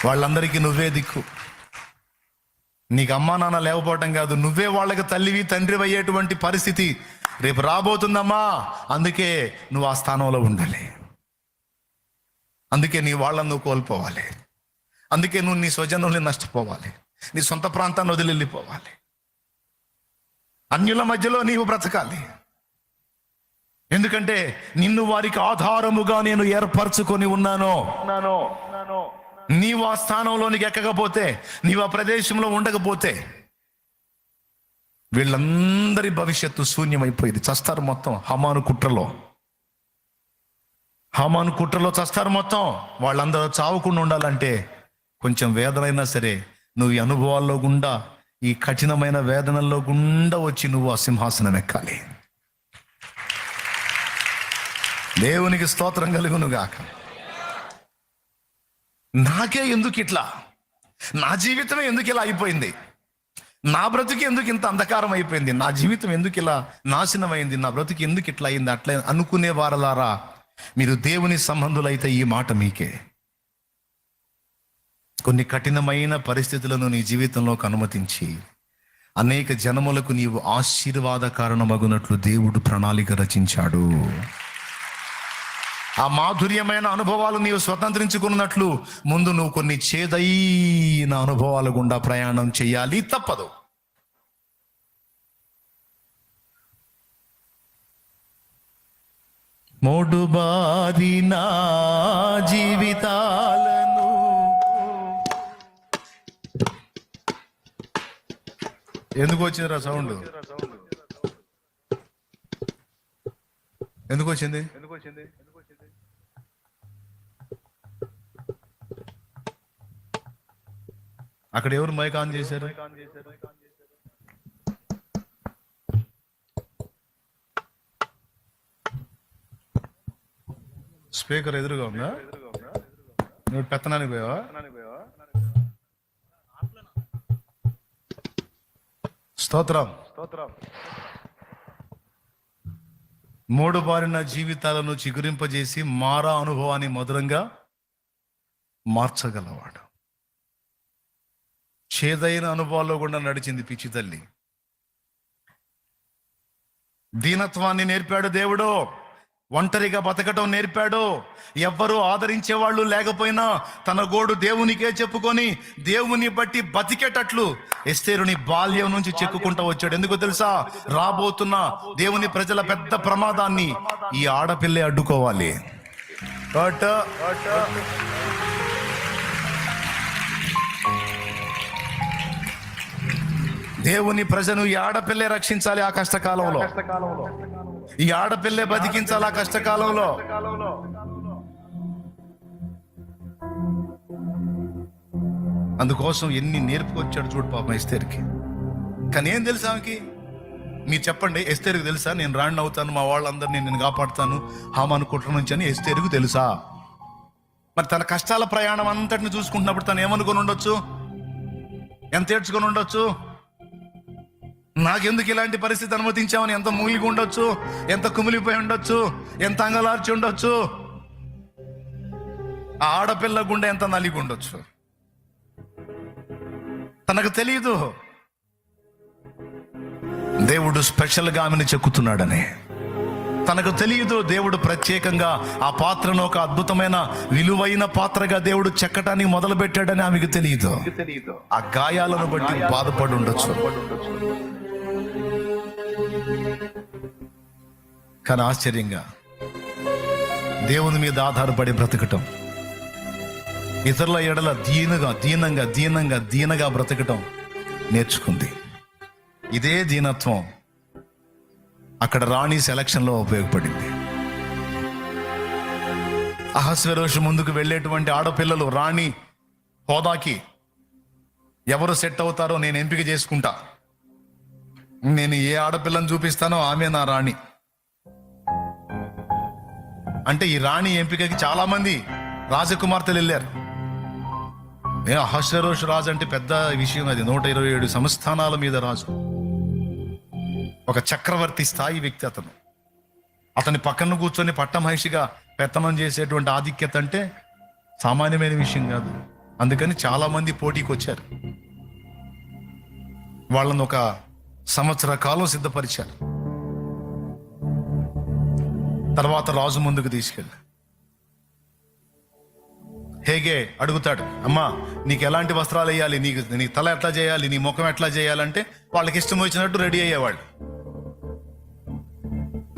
వాళ్ళందరికీ నువ్వే దిక్కు. నీకు అమ్మా నాన్న లేకపోవటం కాదు, నువ్వే వాళ్ళకి తల్లివి తండ్రి అయ్యేటువంటి పరిస్థితి రేపు రాబోతుందమ్మా. అందుకే నువ్వు ఆ స్థానంలో ఉండాలి. అందుకే నీ వాళ్ళని నువ్వు కోల్పోవాలి. అందుకే నువ్వు నీ స్వజనుల్ని నష్టపోవాలి, నీ సొంత ప్రాంతాన్ని వదిలి వెళ్ళిపోవాలి, అన్యుల మధ్యలో నీవు బ్రతకాలి. ఎందుకంటే నిన్ను వారికి ఆధారముగా నేను ఏర్పరచుకొని ఉన్నాను. నీవు ఆ స్థానంలోనికి ఎక్కకపోతే, నీవు ఆ ప్రదేశంలో ఉండకపోతే వీళ్ళందరి భవిష్యత్తు శూన్యమైపోయింది. చస్తారు మొత్తం. హమాను కుట్రలో చస్తారు మొత్తం. వాళ్ళందరూ చావకుండా ఉండాలంటే కొంచెం వేదనైనా సరే నువ్వు ఈ అనుభవాల్లో గుండా, ఈ కఠినమైన వేదనల్లో గుండా వచ్చి నువ్వు ఆ సింహాసనం ఎక్కాలి. దేవునికి స్తోత్రం కలుగును గాక. నాకే ఎందుకు ఇట్లా, నా జీవితమే ఎందుకు ఇలా అయిపోయింది, నా బ్రతుకు ఎందుకు ఇంత అంధకారం అయిపోయింది, నా జీవితం ఎందుకు ఇలా నాశనం అయింది, నా బ్రతుకు ఎందుకు ఇట్లా అయింది, అట్లా అనుకునే వారలారా, మీరు దేవుని సంబంధులైతే ఈ మాట మీకే. కొన్ని కఠినమైన పరిస్థితులను నీ జీవితంలోకి అనుమతించి అనేక జనములకు నీవు ఆశీర్వాద కారణమగునట్లు దేవుడు ప్రణాళిక రచించాడు. ఆ మాధుర్యమైన అనుభవాలు నీవు స్వతంత్రించుకున్నట్లు ముందు నువ్వు కొన్ని చేదైన అనుభవాల గుండా ప్రయాణం చేయాలి, తప్పదు. మోడుబారిన జీవితాలను ఎందుకు వచ్చిందిరా సౌండ్? ఎందుకు వచ్చింది? అక్కడ ఎవరు మైక్ ఆన్ చేశారు? స్పీకర్ ఎదురుగా ఉందా? నువ్వు పెత్తనానికి పోయావా? స్తోత్రం. మూడు బారిన జీవితాలను చిగురింపజేసి మారా అనుభవాన్ని మధురంగా మార్చగలవాడు. చేదైన అనుభవాల్లో కూడా నడిచింది పిచ్చి తల్లి. దీనత్వాన్ని నేర్పాడు దేవుడు, ఒంటరిగా బతకటం నేర్పాడు. ఎవ్వరూ ఆదరించేవాళ్ళు లేకపోయినా తన గోడు దేవునికే చెప్పుకొని దేవుని బట్టి బతికేటట్లు ఎస్తేరుని బాల్యం నుంచి చెక్కుకుంటూ వచ్చాడు. ఎందుకో తెలుసా? రాబోతున్న దేవుని ప్రజల పెద్ద ప్రమాదాన్ని ఈ ఆడపిల్లే అడ్డుకోవాలి. దేవుని ప్రజను ఈ ఆడపిల్లే రక్షించాలి. ఆ కష్టకాలంలో ఈ ఆడపిల్లే బతికించాలి. ఆ కష్టకాలంలో అందుకోసం ఎన్ని నేర్పుకొచ్చాడు చూడు పాపం ఎస్తేరుకి. కానీ ఏం తెలుసా ఆమెకి? మీరు చెప్పండి, ఎస్తేరుకు తెలుసా నేను రాణి అవుతాను, మా వాళ్ళందరినీ నేను కాపాడుతాను హామాను కుట్ర నుంచి అని ఎస్తేరుకు తెలుసా? మరి తన కష్టాల ప్రయాణం అంతటిని చూసుకుంటున్నప్పుడు తను ఏమనుకొని ఉండొచ్చు? ఎంత ఏడ్చుకొని ఉండొచ్చు? నాకెందుకు ఇలాంటి పరిస్థితి అనుమతించామని ఎంత మూలిగి ఉండొచ్చు, ఎంత కుమిలిపోయి ఉండొచ్చు, ఎంత అంగలార్చి ఉండొచ్చు. ఆ ఆడపిల్ల గుండె ఎంత నలిగి ఉండొచ్చు. తనకు తెలియదు దేవుడు స్పెషల్గా ఆమెను చెక్కుతున్నాడని. తనకు తెలియదు దేవుడు ప్రత్యేకంగా ఆ పాత్రను ఒక అద్భుతమైన విలువైన పాత్రగా దేవుడు చెక్కటానికి మొదలు పెట్టాడని ఆమెకు తెలియదు. ఆ గాయాలను బట్టి బాధపడి ఉండొచ్చు. కానీ ఆశ్చర్యంగా దేవుని మీద ఆధారపడి బ్రతకటం, ఇతరుల ఎడల దీనంగా బ్రతకటం నేర్చుకుంది. ఇదే దీనత్వం అక్కడ రాణి సెలక్షన్లో ఉపయోగపడింది. అహస్వేరోషు ముందుకు వెళ్ళేటువంటి ఆడపిల్లలు రాణి హోదాకి ఎవరు సెట్ అవుతారో నేను ఎంపిక చేసుకుంటా, నేను ఏ ఆడపిల్లని చూపిస్తానో ఆమె నా రాణి. అంటే ఈ రాణి ఎంపికకి చాలా మంది రాజకుమార్తెలు వెళ్ళారు. అహశ్వేరోషు రాజు అంటే పెద్ద విషయం, అది 127 సంస్థానాల మీద రాజు, ఒక చక్రవర్తి స్థాయి వ్యక్తి అతను. అతని పక్కన కూర్చొని పట్టమహిషిగా పెత్తనం చేసేటువంటి ఆధిక్యత అంటే సామాన్యమైన విషయం కాదు. అందుకని చాలా మంది పోటీకి వచ్చారు. వాళ్ళను ఒక సంవత్సర కాలం సిద్ధపరిచారు. తర్వాత రాజు ముందుకు తీసుకెళ్ళి హేగే అడుగుతాడు, అమ్మా నీకు ఎలాంటి వస్త్రాలు వేయాలి, నీ తల ఎట్లా చేయాలి, నీ ముఖం ఎట్లా చేయాలంటే వాళ్ళకి ఇష్టం వచ్చినట్టు రెడీ అయ్యేవాళ్ళు.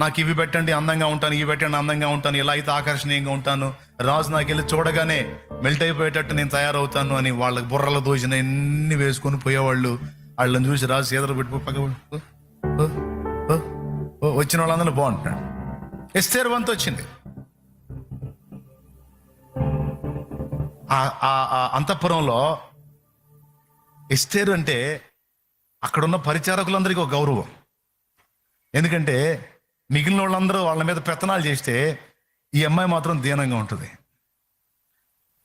నాకు ఇవి పెట్టండి అందంగా ఉంటాను, ఇవి పెట్టండి అందంగా ఉంటాను, ఇలా అయితే ఆకర్షణీయంగా ఉంటాను, రాజు నాకు వెళ్ళి చూడగానే మెల్ట్ అయిపోయేటట్టు నేను తయారవుతాను అని వాళ్ళకి బుర్రలు దోచిన ఎన్ని వేసుకొని పోయేవాళ్ళు. వాళ్ళని చూసి రాజు సీదర పెట్టుకో పక్క వచ్చిన వాళ్ళందరూ బాగుంటున్నాడు. ఎస్తేరు వంతు వచ్చింది. ఆ అంతఃపురంలో ఎస్తేరు అంటే అక్కడున్న పరిచారకులందరికీ ఒక గౌరవం. ఎందుకంటే మిగిలిన వాళ్ళందరూ వాళ్ళ మీద పెత్తనాలు చేస్తే ఈ అమ్మాయి మాత్రం దీనంగా ఉంటుంది.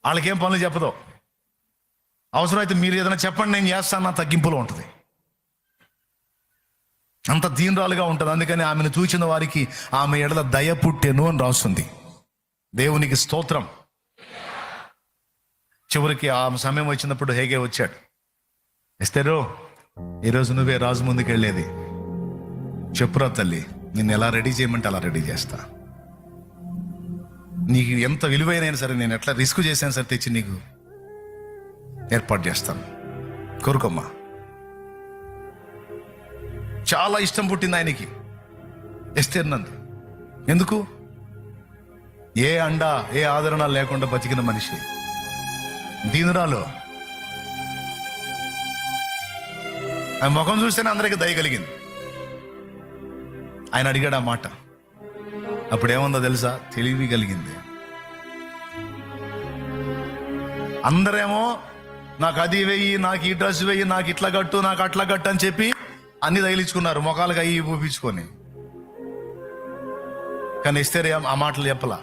వాళ్ళకేం పనులు చెప్పదు. అవసరమైతే మీరు ఏదైనా చెప్పండి నేను చేస్తాను, నా తగ్గింపులో ఉంటుంది. అంత దీనురాలుగా ఉంటుంది. అందుకని ఆమెను చూచిన వారికి ఆమె ఎడల దయ పుట్టెను అని రాస్తుంది. దేవునికి స్తోత్రం. చివరికి ఆ సమయం వచ్చినప్పుడు హేగే వచ్చాడు. ఎస్తేరు, ఈరోజు నువ్వే రాజు ముందుకు వెళ్ళేది, చెప్పురా తల్లి, నిన్ను ఎలా రెడీ చేయమంటే అలా రెడీ చేస్తా. నీకు ఎంత విలువైనా సరే, నేను ఎట్లా రిస్క్ చేశాను సరే తెచ్చి నీకు ఏర్పాటు చేస్తాను, కోరుకోమ్మా. చాలా ఇష్టం పుట్టింది ఆయనకి ఎస్తేరు నందు. ఎందుకు? ఏ అండ ఏ ఆదరణ లేకుండా బతికిన మనిషి, దీనురాలు. ఆయన ముఖం చూస్తేనే అందరికీ దయ కలిగింది. ఆయన అడిగాడు ఆ మాట. అప్పుడేముందో తెలుసా? తెలివి కలిగింది. అందరేమో నాకు అది వెయ్యి, నాకు ఈ డ్రెస్ వెయ్యి, నాకు ఇట్లా కట్టు, నాకు అట్లా కట్టు అని చెప్పి అన్ని తగిలించుకున్నారు, ముఖాలకు అయ్యి పూపించుకొని. కానీ ఎస్తేరు ఆ మాటలు చెప్పలా.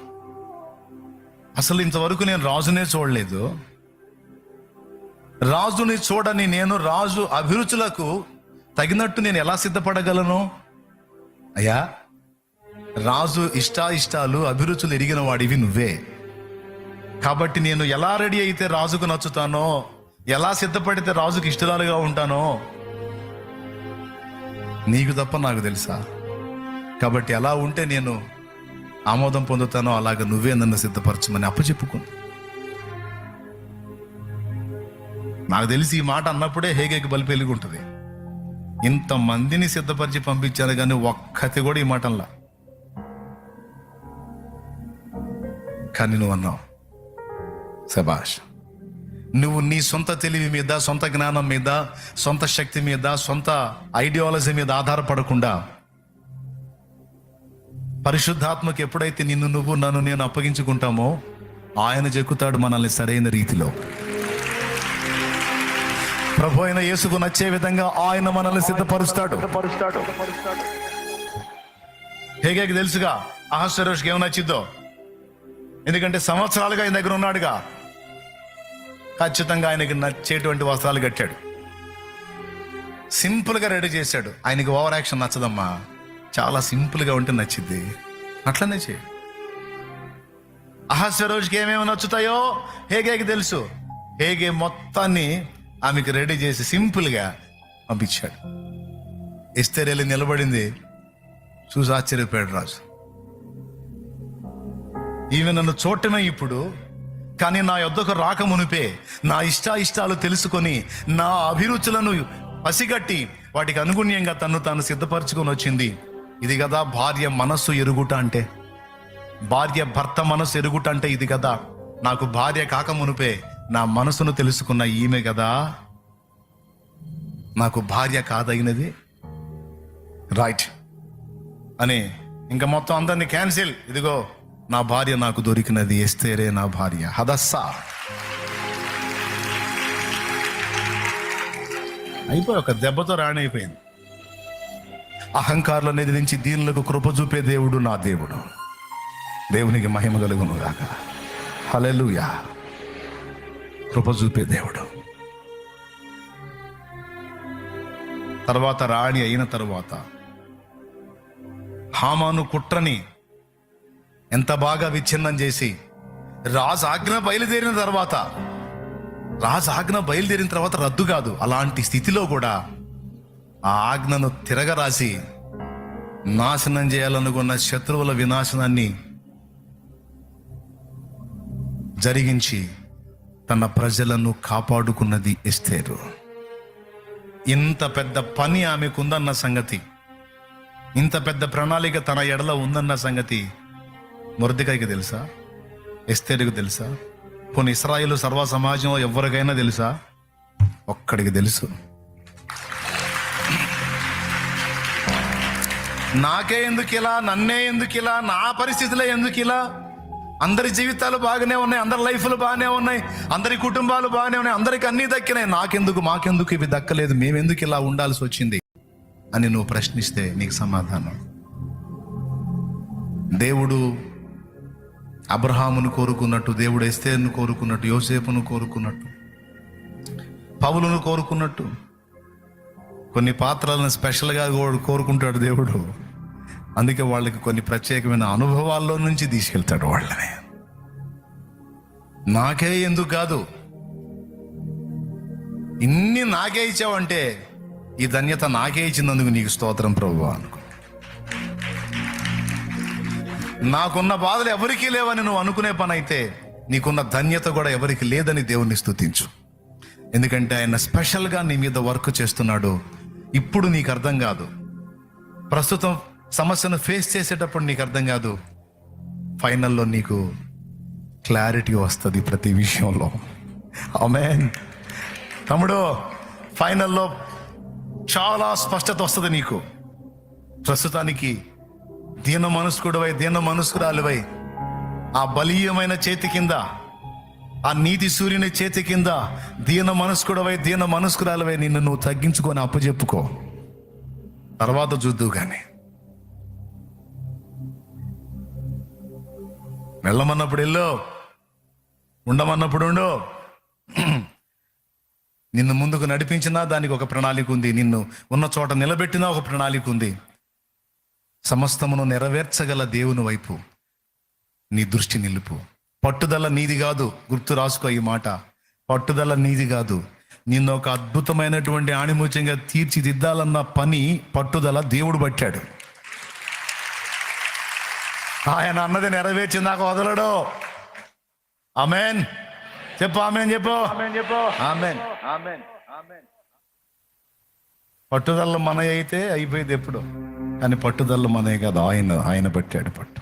అసలు ఇంతవరకు నేను రాజునే చూడలేదు, రాజుని చూడని నేను రాజు అభిరుచులకు తగినట్టు నేను ఎలా సిద్ధపడగలను? అయ్యా, రాజు ఇష్టాలు అభిరుచులు ఎరిగిన వాడివి నువ్వే. కాబట్టి నేను ఎలా రెడీ అయితే రాజుకు నచ్చుతానో, ఎలా సిద్ధపడితే రాజుకు ఇష్టరాలుగా ఉంటానో నీకు తప్ప నాకు తెలుసా. కాబట్టి ఎలా ఉంటే నేను ఆమోదం పొందుతానో అలాగ నువ్వే నన్ను సిద్ధపరచమని అప్పచెప్పుకుంది. నాకు తెలిసి ఈ మాట అన్నప్పుడే హేగేకి బలి పెళ్ళిగుంటుంది. ఇంతమందిని సిద్ధపరిచి పంపించాను కానీ ఒక్కతి కూడా ఈ మాటల్లా. కానీ నువ్వు అన్నావు, శభాష్, నువ్వు నీ సొంత తెలివి మీద, సొంత జ్ఞానం మీద, సొంత శక్తి మీద, సొంత ఐడియాలజీ మీద ఆధారపడకుండా పరిశుద్ధాత్మకు ఎప్పుడైతే నిన్ను నువ్వు నన్ను నేను అప్పగించుకుంటామో ఆయన చెక్కుతాడు మనల్ని సరైన రీతిలో. ప్రభు అయిన యేసుకు నచ్చే విధంగా ఆయన మనల్ని సిద్ధపరుస్తాడు. హేగేకి తెలుసుగా అహశ్వేరోషుకి ఏమి నచ్చిద్దో. ఎందుకంటే సంవత్సరాలుగా ఆయన దగ్గర ఉన్నాడుగా. ఖచ్చితంగా ఆయనకి నచ్చేటువంటి వస్త్రాలు కట్టాడు, సింపుల్గా రెడీ చేశాడు. ఆయనకి ఓవర్ యాక్షన్ నచ్చదమ్మా, చాలా సింపుల్గా ఉంటే నచ్చిద్ది, అట్లనే చేయి. అహశ్వేరోషుకి ఏమేమి నచ్చుతాయో హేగేకి తెలుసు. హేగే మొత్తాన్ని ఆమెకి రెడీ చేసి సింపుల్గా పంపించాడు. ఎస్తేరు వెళ్ళి నిలబడింది, చూసి ఆశ్చర్యపోయాడు రాజు. ఈమె నన్ను చూడటమే ఇప్పుడు, కానీ నా యొద్దకు రాక మునిపే నా ఇష్టాలు తెలుసుకొని నా అభిరుచులను పసిగట్టి వాటికి అనుగుణ్యంగా తను తాను సిద్ధపరచుకొని వచ్చింది. ఇది కదా భార్య మనస్సు ఎరుగుట అంటే, భార్య భర్త మనస్సు ఎరుగుట అంటే ఇది కదా. నాకు భార్య కాక మునిపే నా మనసును తెలుసుకున్న ఈమె కదా నాకు భార్య కాదగినది, రైట్ అని ఇంకా మొత్తం అందరినీ క్యాన్సిల్. ఇదిగో నా భార్య నాకు దొరికినది, ఎస్తేరే నా భార్య. హదస్సా అయిపోయి ఒక దెబ్బతో రాణి అయిపోయింది. అహంకారులను ఎదిరించి దీనులకు కృప చూపే దేవుడు నా దేవుడు. దేవునికి మహిమ కలుగును గాక. హల్లెలూయా. కృప చూపే దేవుడు. తర్వాత రాణి అయిన తరువాత హామాను కుట్రని ఎంత బాగా విచ్ఛిన్నం చేసి రాజు ఆజ్ఞ బయలుదేరిన తర్వాత రద్దు కాదు, అలాంటి స్థితిలో కూడా ఆ ఆజ్ఞను తిరగరాసి నాశనం చేయాలనుకున్న శత్రువుల వినాశనాన్ని జరిగించి తన ప్రజలను కాపాడుకున్నది ఎస్తేరు. ఇంత పెద్ద పని ఆమెకుందన్న సంగతి, ఇంత పెద్ద ప్రణాళిక తన ఎడల ఉందన్న సంగతి మొర్దెకైకి తెలుసా? ఎస్తేరుకు తెలుసా? పోనీ ఇశ్రాయేలు సర్వ సమాజంలో ఎవరికైనా తెలుసా? ఒక్కడికి తెలుసు. నాకే ఎందుకు ఇలా, నన్నే ఎందుకు ఇలా, నా పరిస్థితులే ఎందుకు ఇలా? అందరి జీవితాలు బాగానే ఉన్నాయి, అందరి లైఫ్లు బాగానే ఉన్నాయి, అందరి కుటుంబాలు బాగానే ఉన్నాయి, అందరికి అన్నీ దక్కినాయి, మాకెందుకు ఇవి దక్కలేదు, మేమెందుకు ఇలా ఉండాల్సి వచ్చింది అని నువ్వు ప్రశ్నిస్తే నీకు సమాధానం, దేవుడు అబ్రహామును కోరుకున్నట్టు, దేవుడు ఎస్తేరును కోరుకున్నట్టు, యోసేపును కోరుకున్నట్టు, పౌలును కోరుకున్నట్టు కొన్ని పాత్రలను స్పెషల్గా కోరుకుంటాడు దేవుడు. అందుకే వాళ్ళకి కొన్ని ప్రత్యేకమైన అనుభవాల్లో నుంచి తీసుకెళ్తాడు వాళ్ళని. నాకే ఎందుకు కాదు, ఇన్ని నాకే ఇచ్చావంటే ఈ ధన్యత నాకే ఇచ్చినందుకు నీకు స్తోత్రం ప్రభువా అనుకో. నాకున్న బాధలు ఎవరికీ లేవని నువ్వు అనుకునే పని అయితే నీకున్న ధన్యత కూడా ఎవరికి లేదని దేవుణ్ణి స్తుతించు. ఎందుకంటే ఆయన స్పెషల్గా నీ మీద వర్క్ చేస్తున్నాడు. ఇప్పుడు నీకు అర్థం కాదు, ప్రస్తుతం సమస్యను ఫేస్ చేసేటప్పుడు నీకు అర్థం కాదు, ఫైనల్లో నీకు క్లారిటీ వస్తుంది ప్రతి విషయంలో. ఆమేన్ తమ్ముడు, ఫైనల్లో చాలా స్పష్టత వస్తుంది నీకు. ప్రస్తుతానికి దీన మనస్కుడివై, దీన మనస్కురాలివై ఆ బలీయమైన చేతి కింద, ఆ నీతి సూర్యుని చేతి కింద దీన మనస్కుడివై, దీన మనస్కురాలివై నిన్ను నువ్వు తగ్గించుకొని అప్పచెప్పుకో. తర్వాత చూద్దువు కానీ. వెళ్ళమన్నప్పుడు వెళ్ళు, ఉండమన్నప్పుడు ఉండు. నిన్ను ముందుకు నడిపించినా దానికి ఒక ప్రణాళిక ఉంది, నిన్ను ఉన్న చోట నిలబెట్టినా ఒక ప్రణాళిక ఉంది. సమస్తమును నెరవేర్చగల దేవుని వైపు నీ దృష్టి నిలుపు. పట్టుదల నీది కాదు, గుర్తు రాసుకో ఈ మాట. పట్టుదల నీది కాదు, నిన్ను ఒక అద్భుతమైనటువంటి ఆణిముత్యంగా తీర్చిదిద్దాలన్న పని, పట్టుదల దేవుడు పట్టాడు. ఆయన అన్నది నెరవేర్చిందాక వదలడు. ఆమేన్ చెప్పు, ఆమేన్ చెప్పు, ఆమేన్. పట్టుదల మన అయితే అయిపోయింది ఎప్పుడు, కానీ పట్టుదల మనే కాదు, ఆయన పట్టాడు పట్టు.